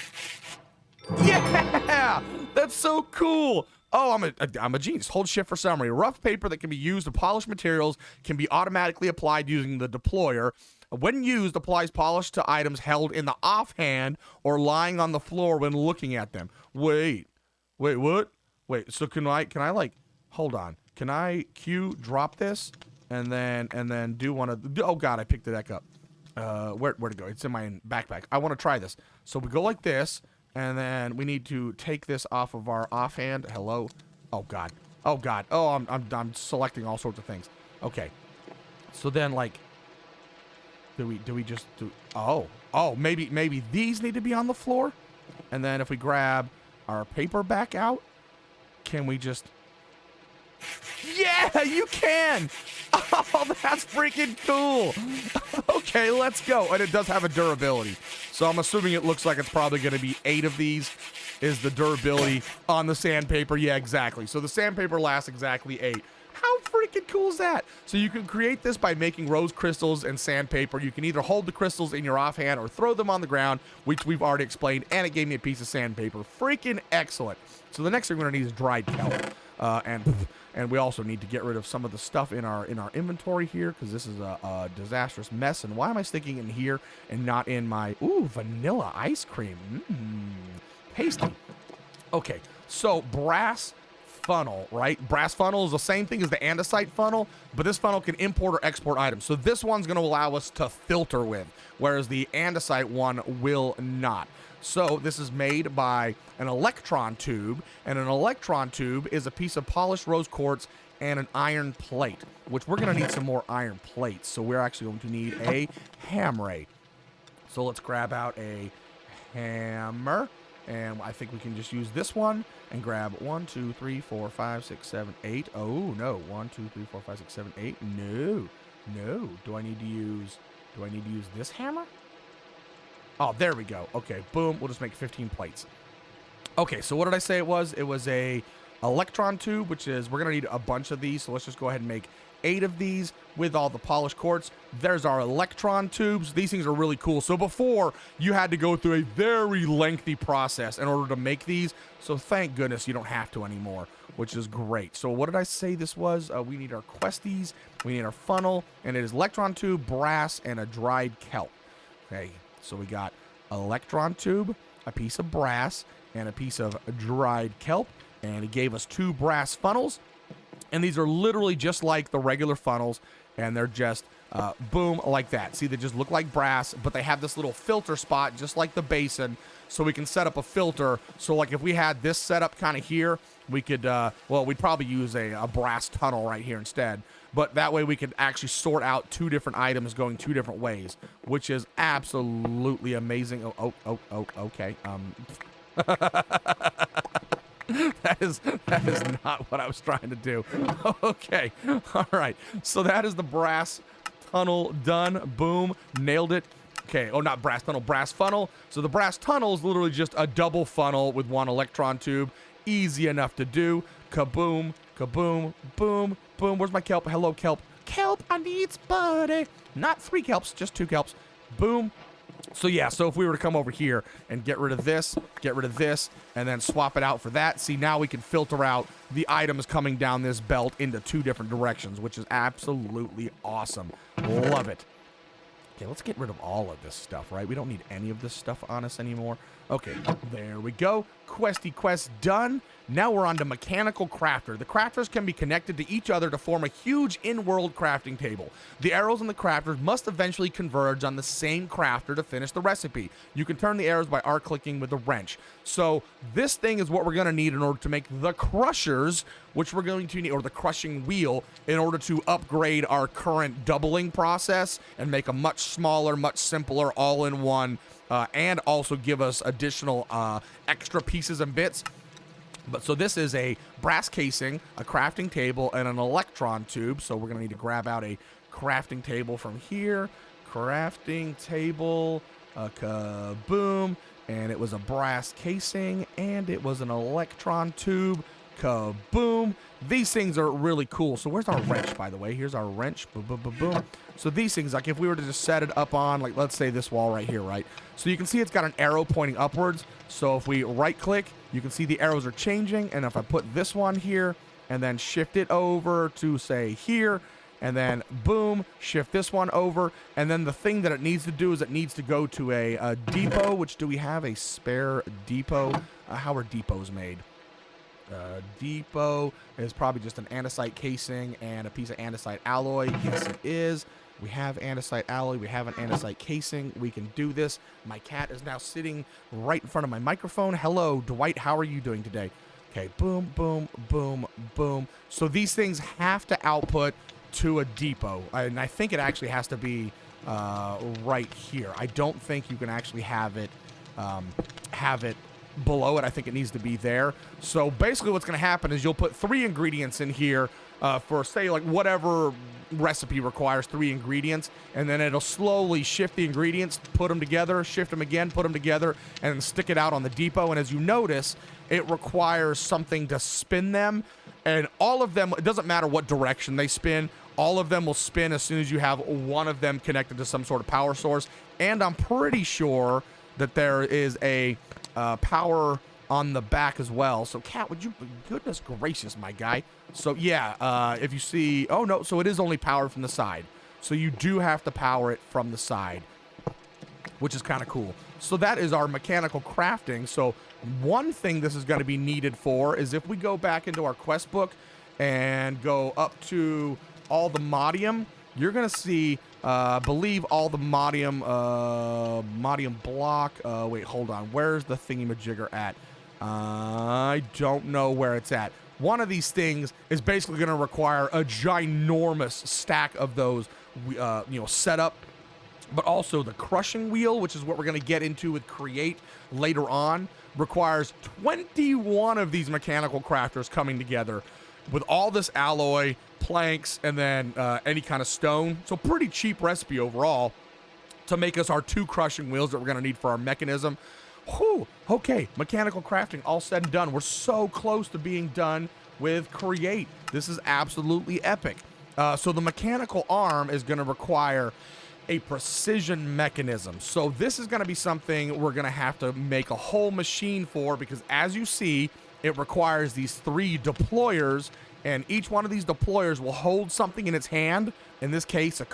Yeah! That's so cool! Oh, I'm a genius. Hold shift for summary. Rough paper that can be used to polish materials can be automatically applied using the deployer. When used, applies polish to items held in the offhand or lying on the floor when looking at them. Wait, what? Wait, so can I like, hold on. Can I drop this and then do one of the, oh God, I picked the deck up. Where'd it go? It's in my backpack. I want to try this. So we go like this, and then we need to take this off of our offhand. Hello. Oh God. Oh God. Oh, I'm selecting all sorts of things. Okay. So then like, do we just do? Oh, maybe these need to be on the floor, and then if we grab our paper back out, can we just? Yeah, you can! Oh, that's freaking cool! Okay, let's go. And it does have a durability. So I'm assuming it looks like it's probably going to be 8 of these is the durability on the sandpaper. Yeah, exactly. So the sandpaper lasts exactly 8. How freaking cool is that? So you can create this by making rose crystals and sandpaper. You can either hold the crystals in your offhand or throw them on the ground, which we've already explained, and it gave me a piece of sandpaper. Freaking excellent. So the next thing we're going to need is dried kelp. And we also need to get rid of some of the stuff in our inventory here, because this is a disastrous mess. And why am I sticking in here and not in my vanilla ice cream? Tasty. Okay, so brass funnel, right? Brass funnel is the same thing as the andesite funnel, but this funnel can import or export items. So this one's going to allow us to filter with, whereas the andesite one will not. So this is made by an electron tube, and an electron tube is a piece of polished rose quartz and an iron plate, which we're going to need some more iron plates. So we're actually going to need a hammer. So let's grab out a hammer, and I think we can just use this one and grab 1, 2, 3, 4, 5, 6, 7, 8. Oh no, 1, 2, 3, 4, 5, 6, 7, 8. No. Do I need to use this hammer? Oh, there we go. Okay, boom. We'll just make 15 plates. Okay, so what did I say it was? It was a electron tube, which is, we're going to need a bunch of these. So let's just go ahead and make 8 of these with all the polished quartz. There's our electron tubes. These things are really cool. So before, you had to go through a very lengthy process in order to make these. So thank goodness you don't have to anymore, which is great. So what did I say this was? We need our questies. We need our funnel. And it is electron tube, brass, and a dried kelp. Okay. So we got electron tube, a piece of brass, and a piece of dried kelp. And he gave us 2 brass funnels. And these are literally just like the regular funnels. And they're just, boom, like that. See, they just look like brass, but they have this little filter spot, just like the basin. So we can set up a filter. So like if we had this set up kind of here, we could, well, we'd probably use a brass tunnel right here instead. But that way we could actually sort out 2 different items going 2 different ways, which is absolutely amazing. Okay. That is not what I was trying to do. Okay. All right. So that is the brass tunnel done. Boom. Nailed it. Okay. Oh, not brass tunnel, brass funnel. So the brass tunnel is literally just a double funnel with 1 electron tube. Easy enough to do. Kaboom, kaboom, boom, boom. Where's my kelp? Hello, kelp. Kelp, I need buddy. Not 3 kelps, just 2 kelps. Boom. So yeah, so if we were to come over here and get rid of this, and then swap it out for that, see, now we can filter out the items coming down this belt into 2 different directions, which is absolutely awesome. Love it. Okay, let's get rid of all of this stuff, right? We don't need any of this stuff on us anymore. Okay, there we go. Questy quest done. Now we're on to Mechanical Crafter. The crafters can be connected to each other to form a huge in-world crafting table. The arrows and the crafters must eventually converge on the same crafter to finish the recipe. You can turn the arrows by R-clicking with a wrench. So this thing is what we're going to need in order to make the crushers, which we're going to need, or the crushing wheel, in order to upgrade our current doubling process and make a much smaller, much simpler, all-in-one, and also give us additional extra pieces and bits. But so this is a brass casing, a crafting table, and an electron tube. So we're going to need to grab out a crafting table from here, crafting table, kaboom, and it was a brass casing, and it was an electron tube, kaboom. These things are really cool. So where's our wrench, by the way? Here's our wrench, boom, boom, boom, boom. So these things, like if we were to just set it up on, like let's say this wall right here, right? So you can see it's got an arrow pointing upwards. So if we right click, you can see the arrows are changing. And if I put this one here and then shift it over to say here, and then boom, shift this one over. And then the thing that it needs to do is it needs to go to a depot, which do we have a spare depot? How are depots made? Depot is probably just an andesite casing and a piece of andesite alloy. Yes, it is. We have andesite alloy. We have an andesite casing. We can do this. My cat is now sitting right in front of my microphone. Hello, Dwight. How are you doing today? Okay, boom, boom, boom, boom. So these things have to output to a depot. And I think it actually has to be right here. I don't think you can actually have it below it. I think it needs to be there. So basically what's going to happen is you'll put 3 ingredients in here for, say, like whatever recipe requires 3 ingredients, and then it'll slowly shift the ingredients, put them together, shift them again, put them together, and stick it out on the depot. And as you notice, it requires something to spin them, and all of them, it doesn't matter what direction they spin, all of them will spin as soon as you have one of them connected to some sort of power source. And I'm pretty sure that there is a power on the back as well. So cat, would you, goodness gracious, my guy. So yeah, if you see, oh no, so it is only powered from the side. So you do have to power it from the side, which is kind of cool. So that is our mechanical crafting. So one thing this is going to be needed for is if we go back into our quest book and go up to all the modium, you're going to see, believe all the modium block. Wait, hold on. Where's the thingy-majigger at? I don't know where it's at. One of these things is basically going to require a ginormous stack of those, set up. But also the crushing wheel, which is what we're going to get into with create later on, requires 21 of these mechanical crafters coming together with all this alloy, planks, and then any kind of stone. So pretty cheap recipe overall to make us our 2 crushing wheels that we're going to need for our mechanism. Whew, okay, mechanical crafting all said and done. We're so close to being done with create. This is absolutely epic. So the mechanical arm is going to require a precision mechanism. So this is going to be something we're going to have to make a whole machine for, because as you see, it requires these 3 deployers, and each one of these deployers will hold something in its hand. In this case, a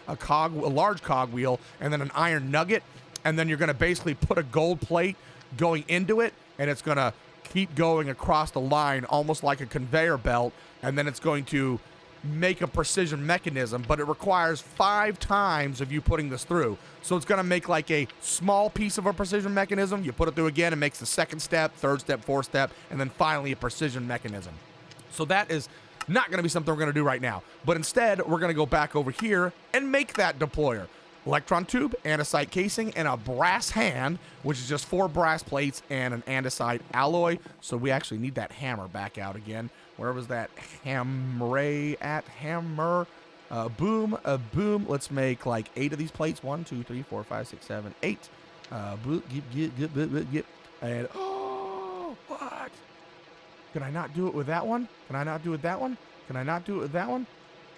large cog wheel, and then an iron nugget. And then you're going to basically put a gold plate going into it, and it's going to keep going across the line almost like a conveyor belt, and then it's going to make a precision mechanism, but it requires 5 times of you putting this through. So it's going to make like a small piece of a precision mechanism. You put it through again, it makes the 2nd step, 3rd step, 4th step, and then finally a precision mechanism. So that is not going to be something we're going to do right now, but instead we're going to go back over here and make that deployer. Electron tube, andesite casing, and a brass hand, which is just 4 brass plates and an andesite alloy. So we actually need that hammer back out again. Where was that hammer at? Hammer. Boom. Boom. Let's make like 8 of these plates. 1, 2, 3, 4, 5, 6, 7, 8. Get. And oh, what? Can I not do it with that one? Can I not do it with that one? Can I not do it with that one?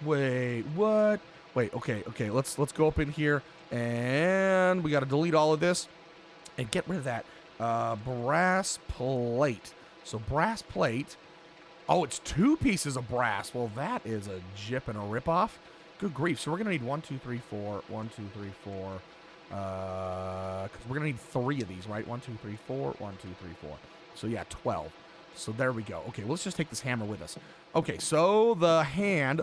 Wait, what? Wait, okay, let's go up in here, and we got to delete all of this and get rid of that brass plate. So brass plate, oh, it's 2 pieces of brass. Well, that is a jip and a ripoff. Good grief. So we're gonna need 1, 2, 3, 4, 1, 2, 3, 4. Because we're gonna need 3 of these, right? 1, 2, 3, 4, 1, 2, 3, 4. So yeah, 12. So there we go. Okay, well, let's just take this hammer with us. Okay, so the hand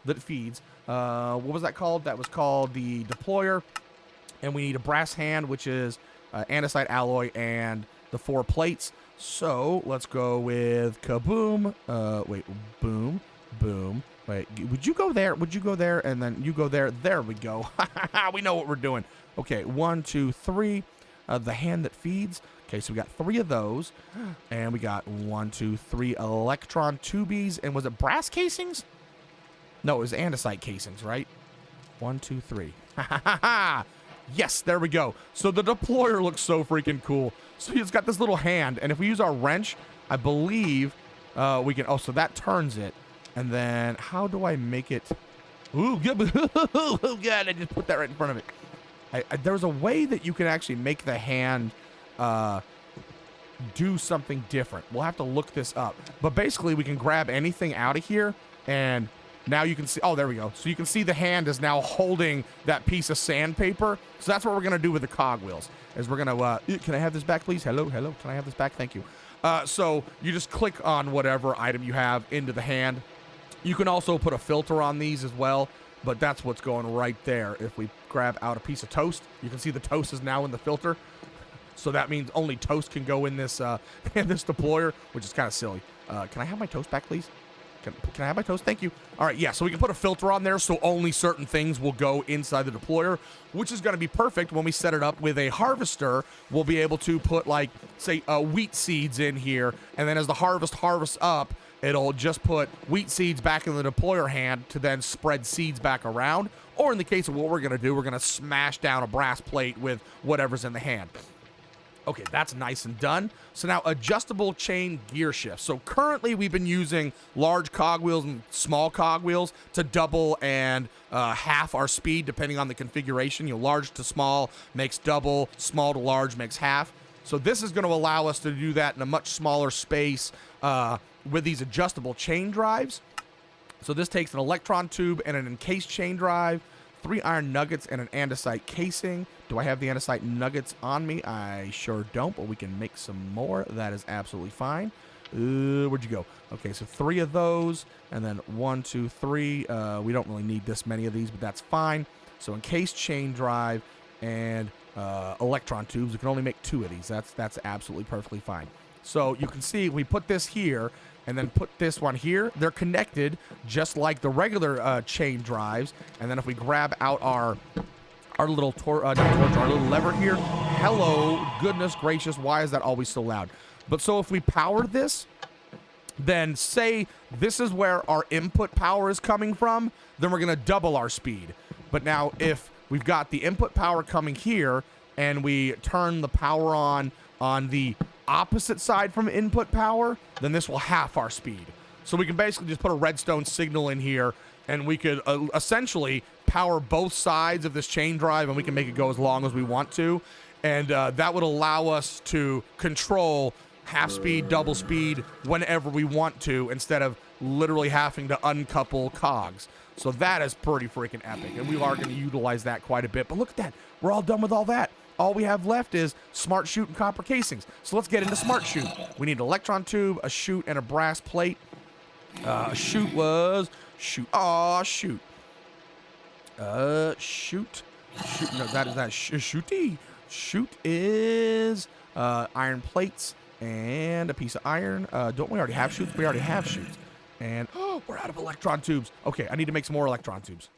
that feeds, what was that called? That was called the deployer. And we need a brass hand, which is andesite alloy and the 4 plates. So let's go with kaboom. Wait, boom, boom. Wait, would you go there? Would you go there? And then you go there. There we go. We know what we're doing. Okay, 1, 2, 3. The hand that feeds. Okay, so we got 3 of those, and we got 1, 2, 3 electron tubies, and was it brass casings? No, it was andesite casings, right? 1, 2, 3. Ha ha ha ha! Yes, there we go. So the deployer looks so freaking cool. So it's got this little hand, and if we use our wrench, I believe we can. Oh, so that turns it, and then how do I make it? Ooh, oh god! I just put that right in front of it. There's a way that you can actually make the hand do something different. We'll have to look this up. But basically, we can grab anything out of here, and now you can see. Oh, there we go. So you can see the hand is now holding that piece of sandpaper. So that's what we're gonna do with the cogwheels. Is we're gonna. Can I have this back, please? Hello, hello. Can I have this back? Thank you. So you just click on whatever item you have into the hand. You can also put a filter on these as well, but that's what's going right there. If we grab out a piece of toast, you can see the toast is now in the filter. So that means only toast can go in this deployer, which is kind of silly. Can I have my toast back, please? Can I have my toast? Thank you. All right, yeah, so we can put a filter on there so only certain things will go inside the deployer, which is going to be perfect when we set it up with a harvester. We'll be able to put, like, say, wheat seeds in here, and then as the harvests up, it'll just put wheat seeds back in the deployer hand to then spread seeds back around. Or in the case of what we're going to do, we're going to smash down a brass plate with whatever's in the hand. Okay, that's nice and done. So now adjustable chain gear shift. So currently we've been using large cogwheels and small cogwheels to double and half our speed depending on the configuration. You know, large to small makes double, small to large makes half. So this is going to allow us to do that in a much smaller space with these adjustable chain drives. So this takes an electron tube and an encased chain drive, 3 iron nuggets, and an andesite casing. Do I have the andesite nuggets on me? I sure don't, but we can make some more. That is absolutely fine. Where'd you go? Okay, so 3 of those, and then 1, 2, 3. We don't really need this many of these, but that's fine. So encased chain drive and electron tubes. We can only make 2 of these. That's absolutely perfectly fine. So you can see we put this here and then put this one here. They're connected just like the regular chain drives. And then if we grab out our little our little lever here, hello, goodness gracious, why is that always so loud? But so if we power this, then say this is where our input power is coming from, then we're gonna double our speed. But now if we've got the input power coming here and we turn the power on the opposite side from input power, then this will half our speed. So we can basically just put a redstone signal in here and we could essentially power both sides of this chain drive and we can make it go as long as we want to. And that would allow us to control half speed, double speed whenever we want to instead of literally having to uncouple cogs. So that is pretty freaking epic. And we are going to utilize that quite a bit. But look at that. We're all done with all that. All we have left is smart chute and copper casings. So let's get into smart chute. We need an electron tube, a chute, and a brass plate. A chute was shoot. Aw, shoot. Shoot. Shoot. No, that is that shooty. Chute is iron plates and a piece of iron. Don't we already have chutes? We already have chutes. And we're out of electron tubes. Okay, I need to make some more electron tubes.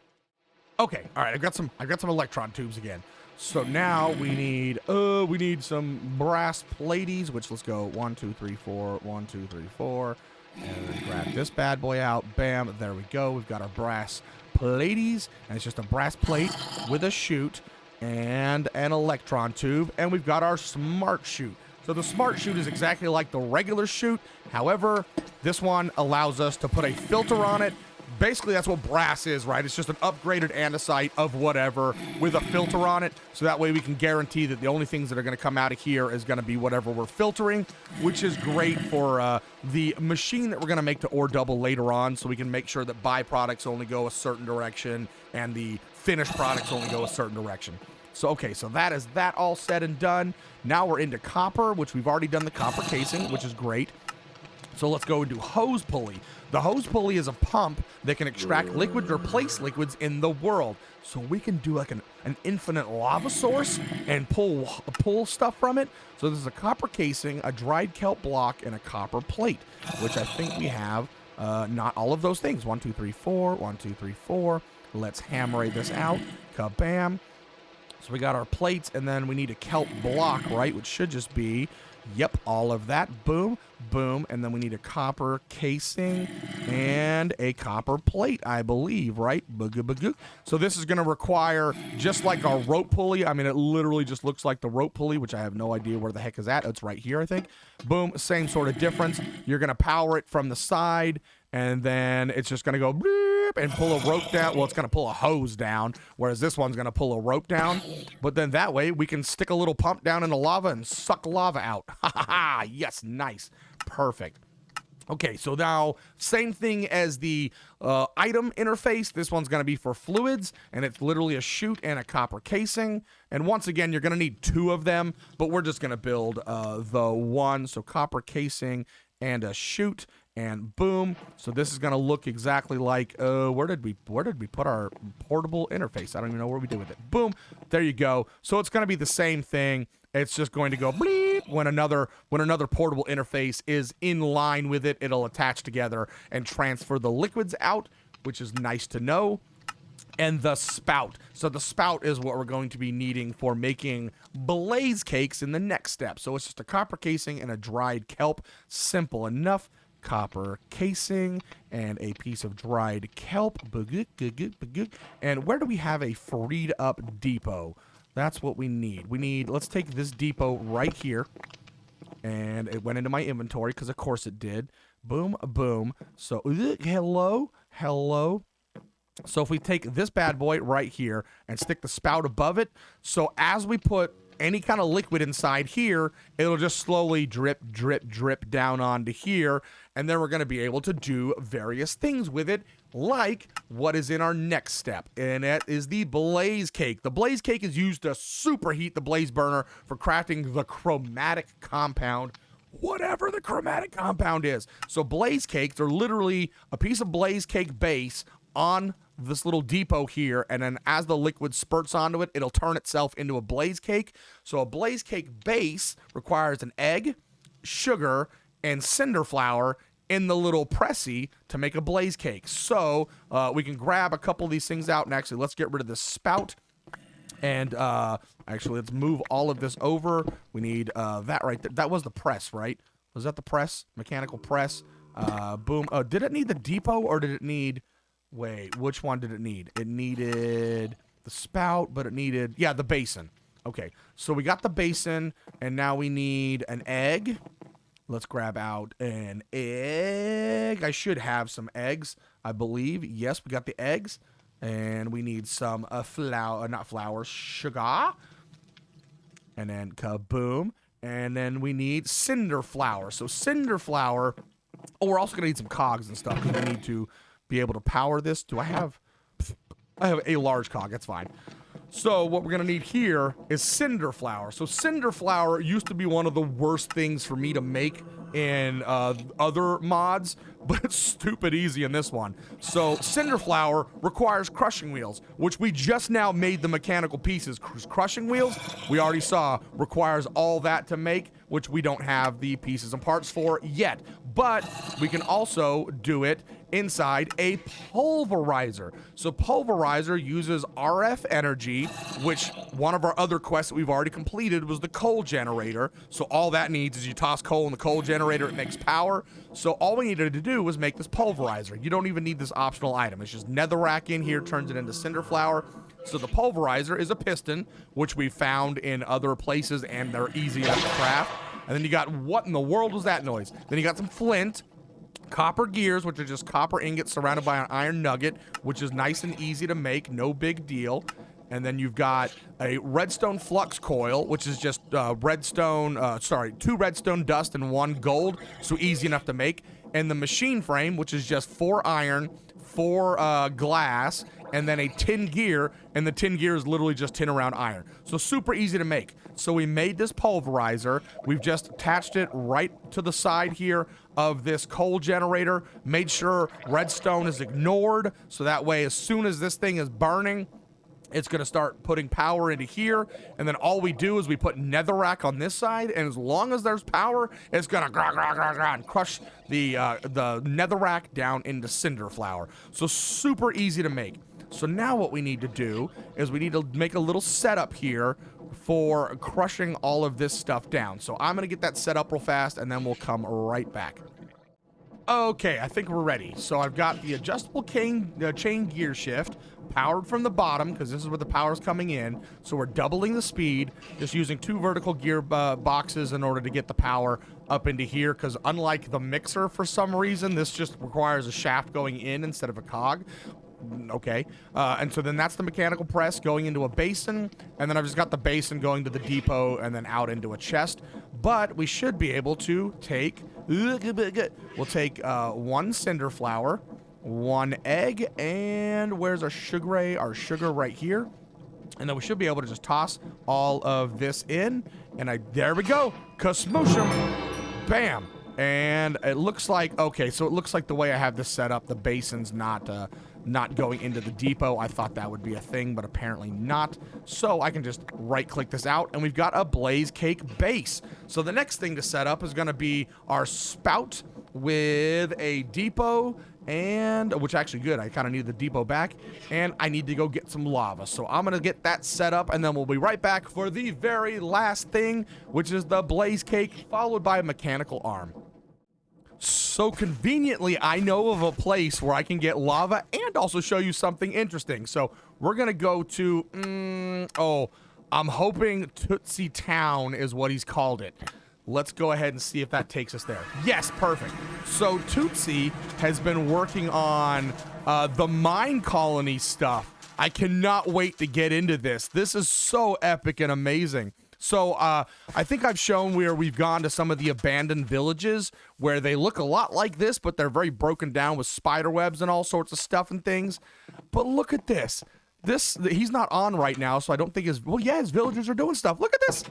Okay, all right. I've got some electron tubes again. So now we need some brass platies, which let's go 1, 2, 3, 4, 1, 2, 3, 4, and then grab this bad boy out. Bam, there we go. We've got our brass platies, and it's just a brass plate with a chute and an electron tube, and we've got our smart chute. So the smart chute is exactly like the regular chute. However, this one allows us to put a filter on it. Basically, that's what brass is, right? It's just an upgraded andesite of whatever with a filter on it. So that way we can guarantee that the only things that are going to come out of here is going to be whatever we're filtering, which is great for the machine that we're going to make to ore double later on. So we can make sure that byproducts only go a certain direction and the finished products only go a certain direction. So, okay, so that is that all said and done. Now we're into copper, which we've already done the copper casing, which is great. So let's go and do hose pulley. The hose pulley is a pump that can extract liquids or place liquids in the world. So we can do like an infinite lava source and pull stuff from it. So this is a copper casing, a dried kelp block, and a copper plate, which I think we have not all of those things. 1, 2, 3, 4, 1, 2, 3, 4. Let's hammer this out. Kabam. So we got our plates, and then we need a kelp block, right? Which should just be Yep, all of that. Boom, boom. And then we need a copper casing and a copper plate, I believe, right? Booga. So this is going to require, just like our rope pulley. I mean, it literally just looks like the rope pulley, which I have no idea where the heck is at. It's right here, I think. Boom, same sort of difference. You're going to power it from the side, and then it's just going to go beep and pull a rope down. Well, it's going to pull a hose down, whereas this one's going to pull a rope down. But then that way, we can stick a little pump down in the lava and suck lava out. Ha ha ha! Yes, nice. Perfect. Okay, so now, same thing as the item interface. This one's going to be for fluids, and it's literally a chute and a copper casing. And once again, you're going to need 2 of them, but we're just going to build the one. So copper casing and a chute, and boom. So this is going to look exactly like, where did we put our portable interface? I don't even know where we did with it. Boom. There you go. So it's going to be the same thing. It's just going to go bleep when another portable interface is in line with it. It'll attach together and transfer the liquids out, which is nice to know. And the spout. So the spout is what we're going to be needing for making blaze cakes in the next step. So it's just a copper casing and a dried kelp. Simple enough. Copper casing and a piece of dried kelp. And where do we have a freed up depot? That's what we need. Let's take this depot right here. And it went into my inventory because of course it did. Boom, boom. So, hello. So if we take this bad boy right here and stick the spout above it, so as we put any kind of liquid inside here, it'll just slowly drip down onto here, and then we're going to be able to do various things with it, like what is in our next step, and that is the blaze cake. The blaze cake is used to superheat the blaze burner for crafting the chromatic compound, whatever the chromatic compound is. So blaze cakes are literally a piece of blaze cake base on this little depot here, and then as the liquid spurts onto it, it'll turn itself into a blaze cake. So a blaze cake base requires an egg, sugar, and cinder flour in the little pressy to make a blaze cake. So we can grab a couple of these things out, and actually let's get rid of the spout. And actually, let's move all of this over. We need that right there. That was the press, right? Was that the press? Mechanical press. Boom. Did it need the depot, or did it need... Wait, which one did it need? It needed the spout, but it needed... Yeah, the basin. Okay, so we got the basin, and now we need an egg. Let's grab out an egg. I should have some eggs, I believe. Yes, we got the eggs. And we need some sugar. And then kaboom. And then we need cinder flour. So cinder flour... Oh, we're also going to need some cogs and stuff, because we need to... be able to power this. Do I have a large cog, that's fine. So what we're gonna need here is cinder flour. So cinder flour used to be one of the worst things for me to make in other mods, but it's stupid easy in this one. So cinder flour requires crushing wheels, which we just now made the mechanical pieces. Crushing wheels, we already saw, requires all that to make, which we don't have the pieces and parts for yet. But we can also do it inside a pulverizer. So pulverizer uses RF energy, which one of our other quests that we've already completed was the coal generator. So all that needs is you toss coal in the coal generator, it makes power. So all we needed to do was make this pulverizer. You don't even need this optional item. It's just netherrack in here, turns it into cinder flour. So the pulverizer is a piston, which we found in other places, and they're easy enough to craft. And then you got, what in the world was that noise? Then you got some flint, copper gears, which are just copper ingots surrounded by an iron nugget, which is nice and easy to make, no big deal. And then you've got a redstone flux coil, which is just two redstone dust and 1 gold, so easy enough to make. And the machine frame, which is just 4 iron, 4 glass, and then a tin gear, and the tin gear is literally just tin around iron. So super easy to make. So we made this pulverizer. We've just attached it right to the side here of this coal generator, made sure redstone is ignored, so that way as soon as this thing is burning, it's going to start putting power into here, and then all we do is we put netherrack on this side, and as long as there's power, it's going to and crush the netherrack down into cinder flour. So super easy to make. So now what we need to do is we need to make a little setup here for crushing all of this stuff down. So I'm gonna get that set up real fast, and then we'll come right back. Okay, I think we're ready. So I've got the adjustable chain gear shift powered from the bottom, because this is where the power's coming in. So we're doubling the speed, just using 2 vertical gear boxes in order to get the power up into here, because unlike the mixer, for some reason, this just requires a shaft going in instead of a cog. Okay, and so then that's the mechanical press going into a basin, and then I've just got the basin going to the depot and then out into a chest. But we should be able to take, we'll take 1 cinder flour, 1 egg, and where's our sugar? Our sugar right here. And then we should be able to just toss all of this in, and there we go, Cosmotion, bam. And it looks like, okay, so it looks like the way I have this set up, the basin's not going into the depot. I thought that would be a thing, but apparently not. So I can just right-click this out, and we've got a blaze cake base. So the next thing to set up is going to be our spout with a depot, and which actually good. I kind of need the depot back, and I need to go get some lava. So I'm going to get that set up, and then we'll be right back for the very last thing, which is the blaze cake, followed by a mechanical arm. So conveniently, I know of a place where I can get lava and also show you something interesting. So we're going to go to, I'm hoping Tootsie Town is what he's called it. Let's go ahead and see if that takes us there. Yes, perfect. So Tootsie has been working on the mine colony stuff. I cannot wait to get into this. This is so epic and amazing. So I think I've shown where we've gone to some of the abandoned villages where they look a lot like this, but they're very broken down with spider webs and all sorts of stuff and things. But look at this. He's not on right now, so I don't think his villagers are doing stuff. Look at this.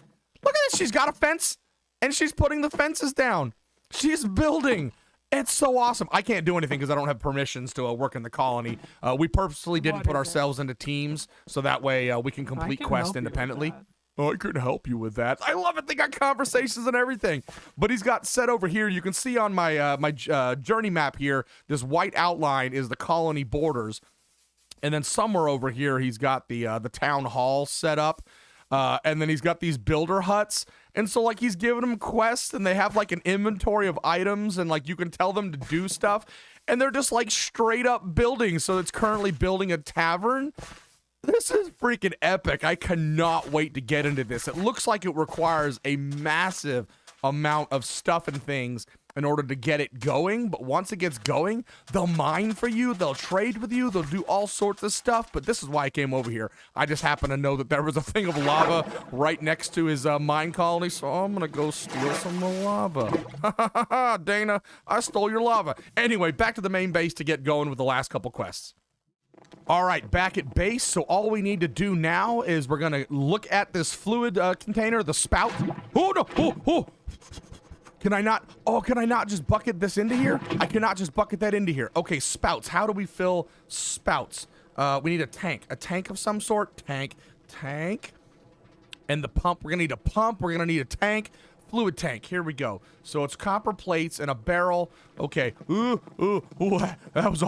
Look at this. She's got a fence, and she's putting the fences down. She's building. It's so awesome. I can't do anything because I don't have permissions to work in the colony. We purposely didn't put ourselves into teams, so that way we can complete quests independently. Oh, I couldn't help you with that. I love it. They got conversations and everything. But he's got set over here. You can see on my my journey map here, this white outline is the colony borders. And then somewhere over here, he's got the town hall set up. And then he's got these builder huts. And so, like, he's giving them quests, and they have, like, an inventory of items, and, like, you can tell them to do stuff. And they're just, like, straight up building. So it's currently building a tavern. This is freaking epic. I cannot wait to get into this. It looks like it requires a massive amount of stuff and things in order to get it going. But once it gets going, they'll mine for you. They'll trade with you. They'll do all sorts of stuff. But this is why I came over here. I just happen to know that there was a thing of lava right next to his mine colony. So I'm going to go steal some more lava. Dana, I stole your lava. Anyway, back to the main base to get going with the last couple quests. All right, back at base. So all we need to do now is we're going to look at this fluid container, the spout. Oh, no. Oh. Can I not just bucket this into here? I cannot just bucket that into here. Okay, spouts. How do we fill spouts? We need a tank of some sort. Tank. And the pump. We're going to need a pump. We're going to need a tank. Fluid tank. Here we go. So it's copper plates and a barrel. Okay. Ooh, that was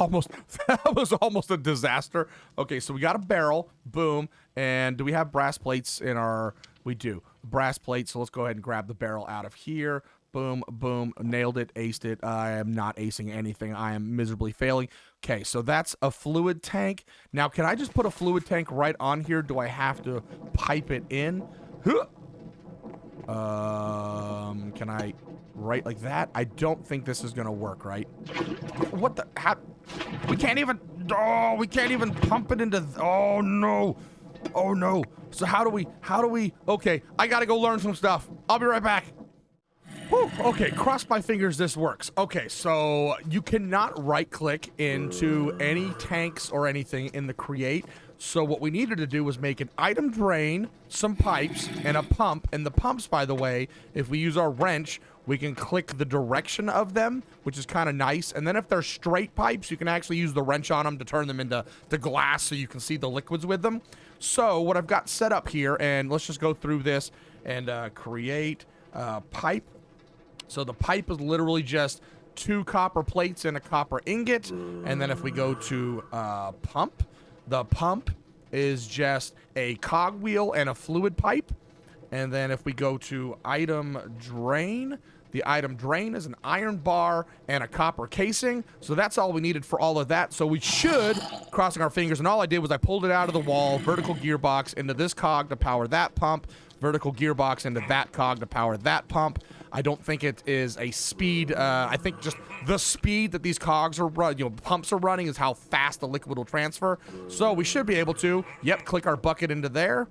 almost a disaster. Okay, so we got a barrel. Boom. And do we have brass plates in our... We do. Brass plates. So let's go ahead and grab the barrel out of here. Boom, boom. Nailed it. Aced it. I am not acing anything. I am miserably failing. Okay, so that's a fluid tank. Now, can I just put a fluid tank right on here? Do I have to pipe it in? Can I right like that? I don't think this is gonna work, right? What the? How? We can't even pump it into. Oh no! So how do we? Okay, I gotta go learn some stuff. I'll be right back. Whew, okay, cross my fingers this works. Okay, so you cannot right-click into any tanks or anything in the create. So what we needed to do was make an item drain, some pipes, and a pump. And the pumps, by the way, if we use our wrench, we can click the direction of them, which is kind of nice. And then if they're straight pipes, you can actually use the wrench on them to turn them into glass so you can see the liquids with them. So what I've got set up here, and let's just go through this and create pipe. So the pipe is literally just 2 copper plates and a copper ingot. And then if we go to pump, the pump is just a cogwheel and a fluid pipe. And then if we go to item drain, the item drain is an iron bar and a copper casing. So that's all we needed for all of that. So we should, crossing our fingers, and all I did was I pulled it out of the wall, vertical gearbox into this cog to power that pump, vertical gearbox into that cog to power that pump. I don't think it is a speed. I think just the speed that these cogs are pumps are running is how fast the liquid will transfer. So we should be able to, click our bucket into there.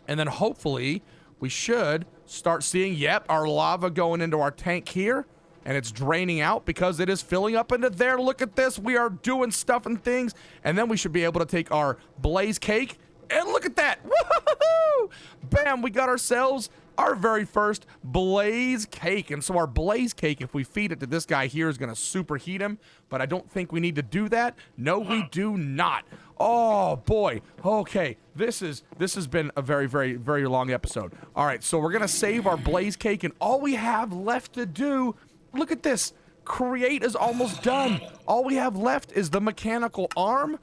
And then hopefully we should start seeing, our lava going into our tank here. And it's draining out because it is filling up into there. Look at this. We are doing stuff and things. And then we should be able to take our blaze cake. And look at that. Woo-hoo-hoo! Bam, we got ourselves our very first blaze cake. And so our blaze cake, if we feed it to this guy here, is going to superheat him. But I don't think we need to do that. No, we do not. Oh, boy. Okay, this has been a very, very, very long episode. All right, so we're going to save our blaze cake. And all we have left to do, look at this. Create is almost done. All we have left is the mechanical arm.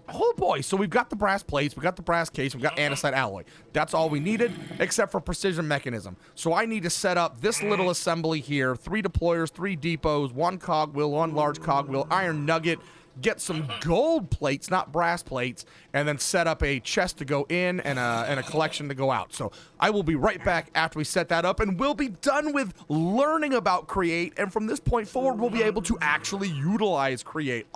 Oh boy, so we've got the brass plates, we got the brass case, we got andesite alloy. That's all we needed, except for precision mechanism. So I need to set up this little assembly here, 3 deployers, 3 depots, 1 cogwheel, 1 large cogwheel, iron nugget, get some gold plates, not brass plates, and then set up a chest to go in and a collection to go out. So I will be right back after we set that up, and we'll be done with learning about Create, and from this point forward, we'll be able to actually utilize Create.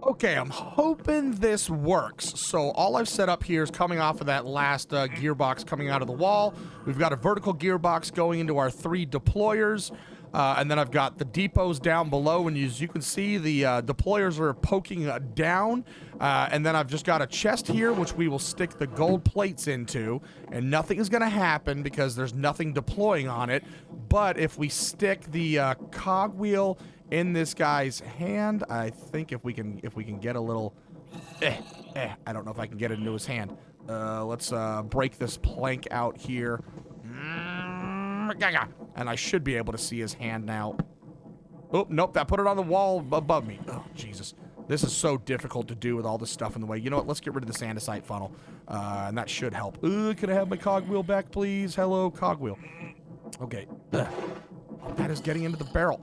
Okay, I'm hoping this works. So all I've set up here is coming off of that last gearbox coming out of the wall. We've got a vertical gearbox going into our 3 deployers. And then I've got the depots down below. And as you can see, the deployers are poking down. And then I've just got a chest here, which we will stick the gold plates into. And nothing is going to happen because there's nothing deploying on it. But if we stick the cogwheel in this guy's hand, I think if we can get a little, I don't know if I can get it into his hand. Let's break this plank out here, and I should be able to see his hand now. Oh nope, that put it on the wall above me. Oh Jesus, this is so difficult to do with all this stuff in the way. You know what? Let's get rid of this andesite funnel, and that should help. Can I have my cogwheel back, please? Hello, cogwheel. Okay. That is getting into the barrel.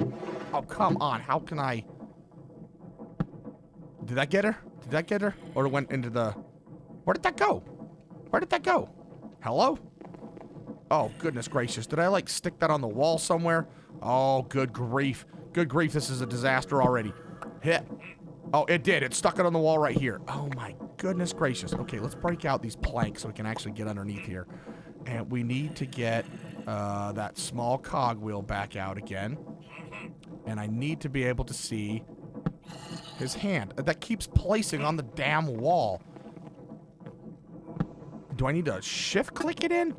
Oh, come on. How can I... Did that get her? Did that get her? Or it went into the... Where did that go? Where did that go? Hello? Oh, goodness gracious. Did I, like, stick that on the wall somewhere? Oh, good grief. Good grief. This is a disaster already. Hit. Oh, it did. It stuck it on the wall right here. Oh, my goodness gracious. Okay, let's break out these planks so we can actually get underneath here. And we need to get that small cogwheel back out again. And I need to be able to see his hand. That keeps placing on the damn wall. Do I need to shift click it in?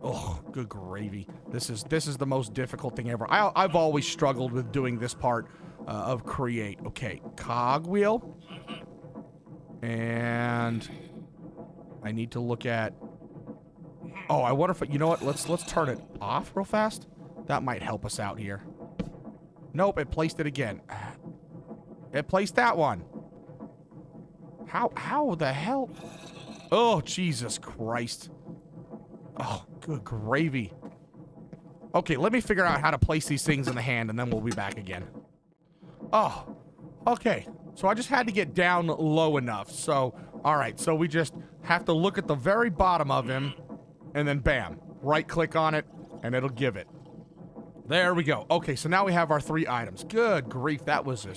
Oh, good gravy. This is the most difficult thing ever. I've always struggled with doing this part of Create. Okay, cogwheel. And I need to look at... Oh, I wonder if... You know what? Let's turn it off real fast. That might help us out here. Nope, it placed it again. It placed that one. How the hell? Oh, Jesus Christ. Oh, good gravy. Okay, let me figure out how to place these things in the hand, and then we'll be back again. Oh, okay. So I just had to get down low enough. So, all right. So we just have to look at the very bottom of him, and then bam, right click on it, and it'll give it. There we go. Okay, so now we have our 3 items. Good grief, that was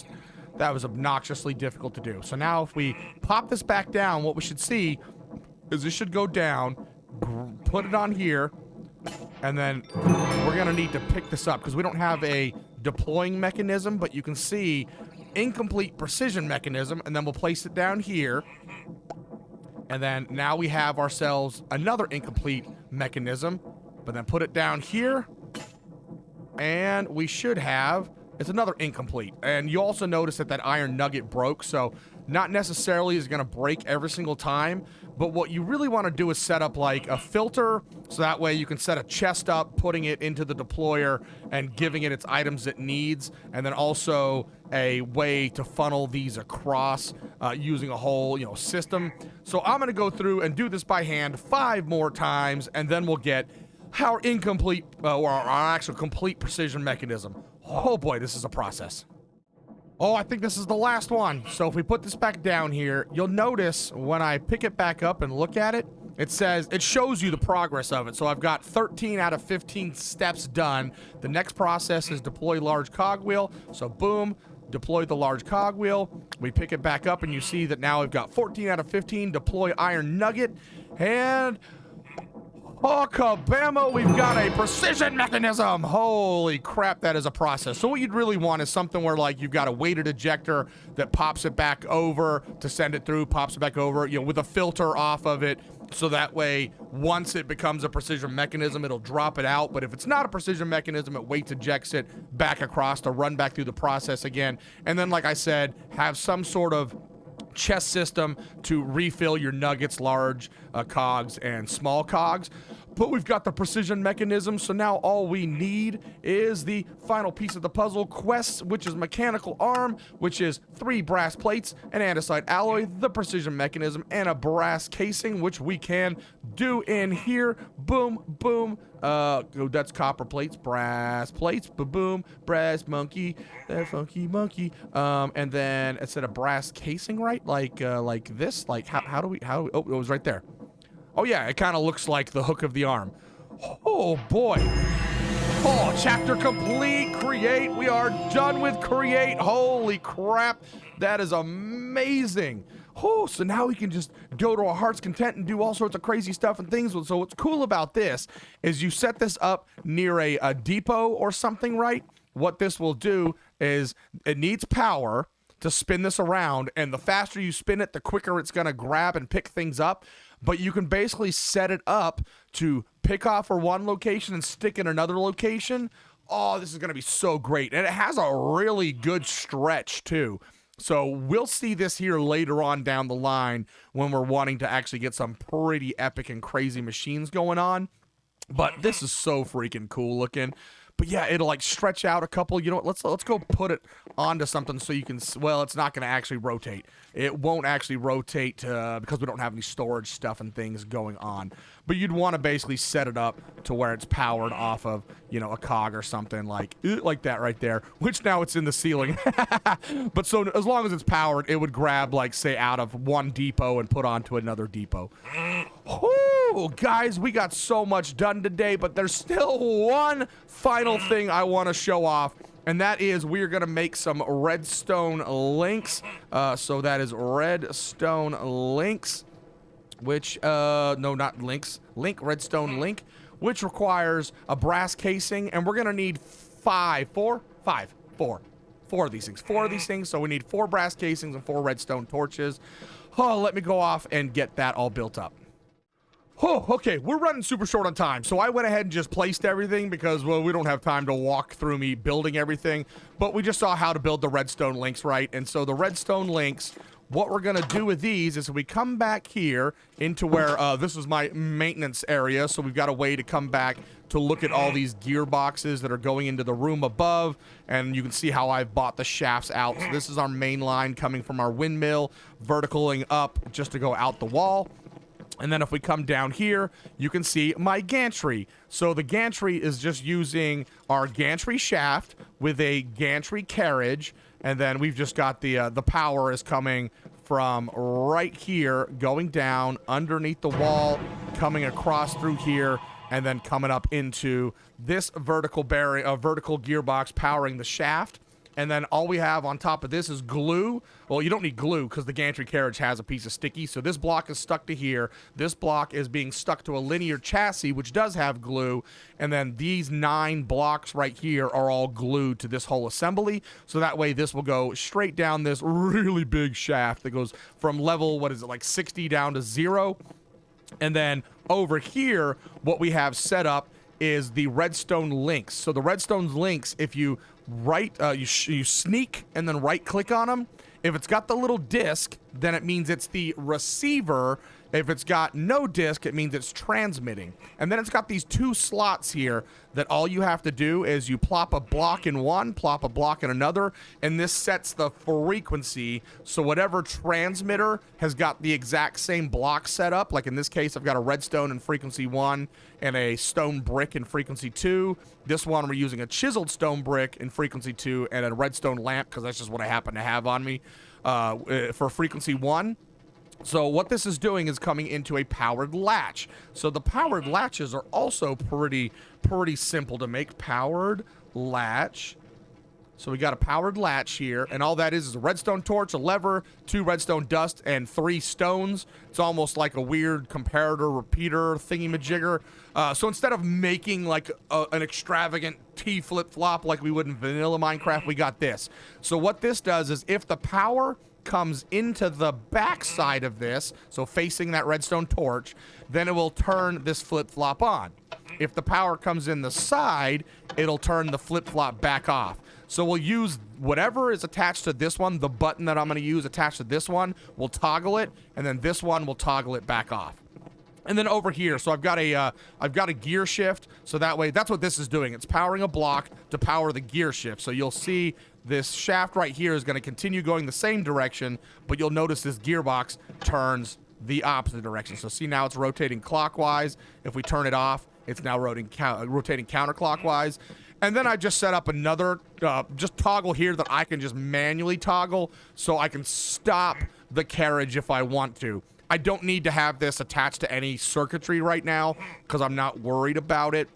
obnoxiously difficult to do. So now if we pop this back down, what we should see is this should go down, put it on here, and then we're gonna need to pick this up because we don't have a deploying mechanism, but you can see incomplete precision mechanism, and then we'll place it down here. And then now we have ourselves another incomplete mechanism, but then put it down here. And we should have, it's another incomplete. And you also notice that iron nugget broke. So not necessarily is going to break every single time, but what you really want to do is set up like a filter, so that way you can set a chest up, putting it into the deployer and giving it its items it needs, and then also a way to funnel these across using a whole, system. So I'm going to go through and do this by hand 5 more times, and then we'll get our incomplete or our actual complete precision mechanism. Oh boy, this is a process. Oh, I think this is the last one. So if we put this back down here, you'll notice when I pick it back up and look at it, it shows you the progress of it. So I've got 13 out of 15 steps done. The next process is deploy large cogwheel. So boom, deploy the large cogwheel. We pick it back up and you see that now we've got 14 out of 15, deploy iron nugget, and oh, kabammo, we've got a precision mechanism. Holy crap, that is a process. So what you'd really want is something where, like, you've got a weighted ejector that pops it back over to send it through, pops it back over, with a filter off of it. So that way, once it becomes a precision mechanism, it'll drop it out. But if it's not a precision mechanism, it weights ejects it back across to run back through the process again. And then, like I said, have some sort of chest system to refill your nuggets, large cogs and small cogs. But we've got the precision mechanism, so now all we need is the final piece of the puzzle, Quest, which is mechanical arm, which is 3 brass plates, an andesite alloy, the precision mechanism, and a brass casing, which we can do in here. Boom, boom. That's copper plates, brass plates, boom, brass monkey, that funky monkey. And then instead of brass casing, right? Like this. Like how do we? Oh, it was right there. Oh yeah, it kind of looks like the hook of the arm. Oh boy. Oh, chapter complete. Create. We are done with create. Holy crap, that is amazing. Oh, so now we can just go to our heart's content and do all sorts of crazy stuff and things. So what's cool about this is you set this up near a depot or something, right? What this will do is it needs power to spin this around, and the faster you spin it, the quicker it's going to grab and pick things up. But you can basically set it up to pick off for one location and stick in another location. Oh, this is going to be so great. And it has a really good stretch too. So we'll see this here later on down the line when we're wanting to actually get some pretty epic and crazy machines going on. But this is so freaking cool looking. But yeah, it'll like stretch out a couple. You know what? Let's go put it onto something so you can. Well, it's not going to actually rotate. It won't actually rotate because we don't have any storage stuff and things going on. But you'd want to basically set it up to where it's powered off of, a cog or something like that right there. Which now it's in the ceiling. But so as long as it's powered, it would grab like say out of one depot and put onto another depot. Whoo, guys, we got so much done today, but there's still one final thing I want to show off, and that is we're going to make some redstone links. So that is redstone links, which, no, not links, redstone link, which requires a brass casing, and we're going to need four of these things. 4 of these things, so we need 4 brass casings and 4 redstone torches. Oh, let me go off and get that all built up. Oh, okay, we're running super short on time, so I went ahead and just placed everything because, well, we don't have time to walk through me building everything, but we just saw how to build the redstone links, right? And so the redstone links, what we're gonna do with these is we come back here into where, this is my maintenance area, so we've got a way to come back to look at all these gearboxes that are going into the room above, and you can see how I've bought the shafts out. So this is our main line coming from our windmill, verticaling up just to go out the wall. And then if we come down here, you can see my gantry. So the gantry is just using our gantry shaft with a gantry carriage, and then we've just got the power is coming from right here, going down underneath the wall, coming across through here, and then coming up into this vertical gearbox powering the shaft. And then all we have on top of this is glue. Well, you don't need glue because the gantry carriage has a piece of sticky. So this block is stuck to here. This block is being stuck to a linear chassis, which does have glue. And then these 9 blocks right here are all glued to this whole assembly. So that way this will go straight down this really big shaft that goes from level, 60 down to 0. And then over here, what we have set up is the redstone links. So the redstone links, if you you sneak and then right click on them, If it's got the little disc, then it means it's the receiver. If it's got no disc, it means it's transmitting. And then it's got these 2 slots here that all you have to do is you plop a block in one, plop a block in another, and this sets the frequency. So whatever transmitter has got the exact same block set up, like in this case, I've got a redstone in frequency 1 and a stone brick in frequency 2. This one, we're using a chiseled stone brick in frequency 2 and a redstone lamp, because that's just what I happen to have on me for frequency 1. So what this is doing is coming into a powered latch. So the powered latches are also pretty simple to make. Powered latch. So we got a powered latch here, and all that is a redstone torch, a lever, 2 redstone dust, and 3 stones. It's almost like a weird comparator repeater thingy-majigger. So instead of making like an extravagant T flip-flop like we would in vanilla Minecraft, we got this. So what this does is if the power comes into the back side of this, so facing that redstone torch, then it will turn this flip-flop on. If the power comes in the side, it'll turn the flip-flop back off. So we'll use whatever is attached to this one, the button that I'm going to use attached to this one, we'll toggle it, and then this one will toggle it back off. And then over here, so I've got a gear shift, so that way, that's what this is doing. It's powering a block to power the gear shift. So you'll see this shaft right here is going to continue going the same direction, but you'll notice this gearbox turns the opposite direction. So see, now it's rotating clockwise. If we turn it off, it's now rotating counterclockwise. And then I just set up another just toggle here that I can just manually toggle, so I can stop the carriage if I want to. I don't need to have this attached to any circuitry right now because I'm not worried about it.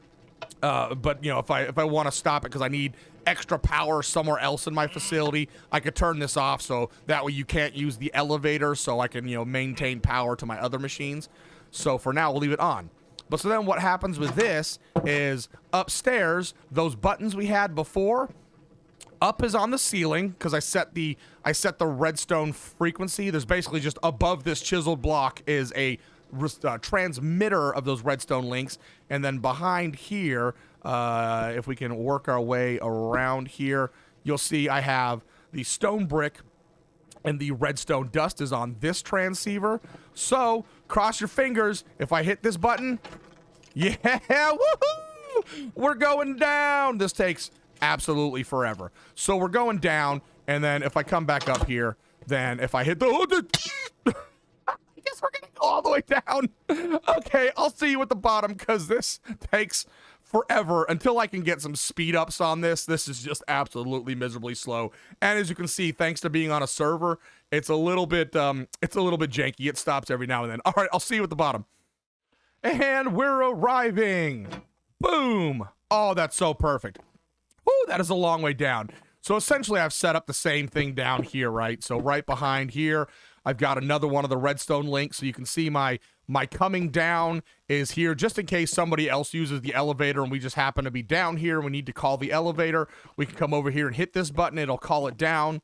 But you know, if I want to stop it because I need extra power somewhere else in my facility, I could turn this off, so that way you can't use the elevator, so I can, you know, maintain power to my other machines. So for now, we'll leave it on. But so then what happens with this is upstairs, those buttons we had before, up is on the ceiling because I set the redstone frequency. There's basically just above this chiseled block is a transmitter of those redstone links, and then behind here, if we can work our way around here, you'll see I have the stone brick and the redstone dust is on this transceiver. So cross your fingers. If I hit this button, yeah, woohoo, we're going down. This takes absolutely forever. So we're going down, and then if I come back up here, then if I hit the I guess we're gonna go all the way down. Okay, I'll see you at the bottom because this takes forever until I can get some speed ups on this. This is just absolutely miserably slow. And as you can see, thanks to being on a server, it's a little bit janky. It stops every now and then. All right, I'll see you at the bottom. And we're arriving. Boom. Oh, that's so perfect. Woo, that is a long way down. So essentially I've set up the same thing down here, right? So right behind here, I've got another one of the redstone links, so you can see my coming down is here, just in case somebody else uses the elevator and we just happen to be down here and we need to call the elevator. We can come over here and hit this button, it'll call it down.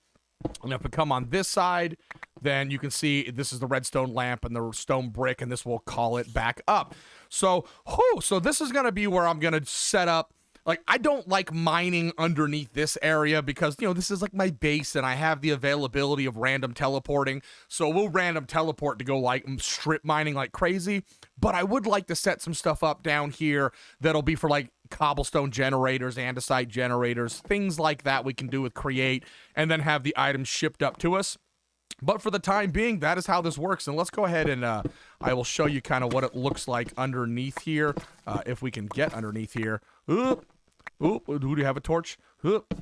And if we come on this side, then you can see this is the redstone lamp and the stone brick, and this will call it back up. So, so this is going to be where I'm going to set up. Like, I don't like mining underneath this area because, you know, this is like my base and I have the availability of random teleporting. So we'll random teleport to go like strip mining like crazy. But I would like to set some stuff up down here that'll be for like cobblestone generators, andesite generators, things like that we can do with create and then have the items shipped up to us. But for the time being, that is how this works. And let's go ahead and I will show you kind of what it looks like underneath here. If we can get underneath here. Ooh, do we have a torch?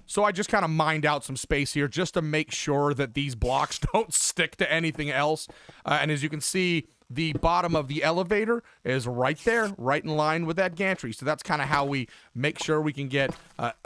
So I just kind of mined out some space here just to make sure that these blocks don't stick to anything else. And as you can see, the bottom of the elevator is right there, right in line with that gantry. So that's kind of how we make sure we can get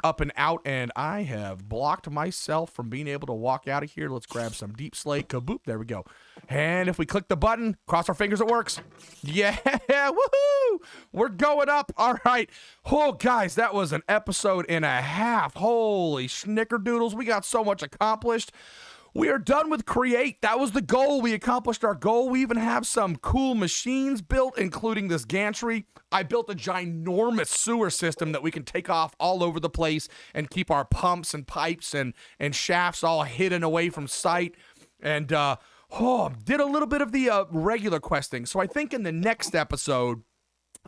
up and out. And I have blocked myself from being able to walk out of here. Let's grab some deep slate. Kaboop, there we go. And if we click the button, cross our fingers, it works. Yeah, woohoo! We're going up. All right. Oh, guys, that was an episode and a half. Holy snickerdoodles. We got so much accomplished. We are done with create. That was the goal. We accomplished our goal. We even have some cool machines built, including this gantry. I built a ginormous sewer system that we can take off all over the place and keep our pumps and pipes and shafts all hidden away from sight. And did a little bit of the regular questing. So I think in the next episode,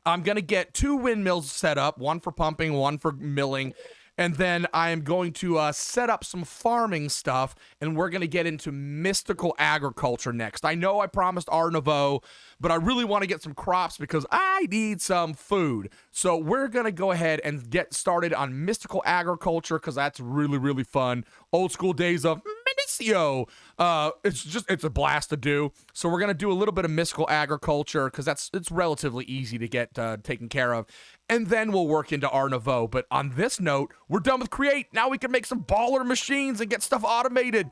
I'm going to get 2 windmills set up, one for pumping, one for milling. And then I am going to set up some farming stuff, and we're going to get into mystical agriculture next. I know I promised Art Nouveau, but I really want to get some crops because I need some food. So we're going to go ahead and get started on mystical agriculture because that's really, really fun. Old school days of Minicio. It's a blast to do. So we're going to do a little bit of mystical agriculture because it's relatively easy to get taken care of. And then we'll work into Art Nouveau. But on this note, we're done with create. Now we can make some baller machines and get stuff automated.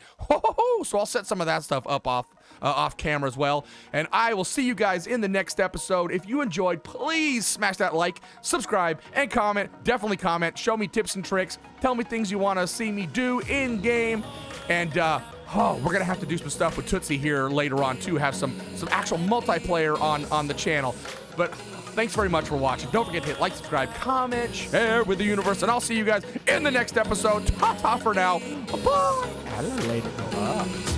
So I'll set some of that stuff up off camera as well. And I will see you guys in the next episode. If you enjoyed, please smash that like, subscribe, and comment. Definitely comment. Show me tips and tricks. Tell me things you want to see me do in game. And we're gonna have to do some stuff with Tootsie here later on too. Have some actual multiplayer on the channel. But thanks very much for watching. Don't forget to hit like, subscribe, comment, share with the universe, and I'll see you guys in the next episode. Ta-ta for now. Bye. Later.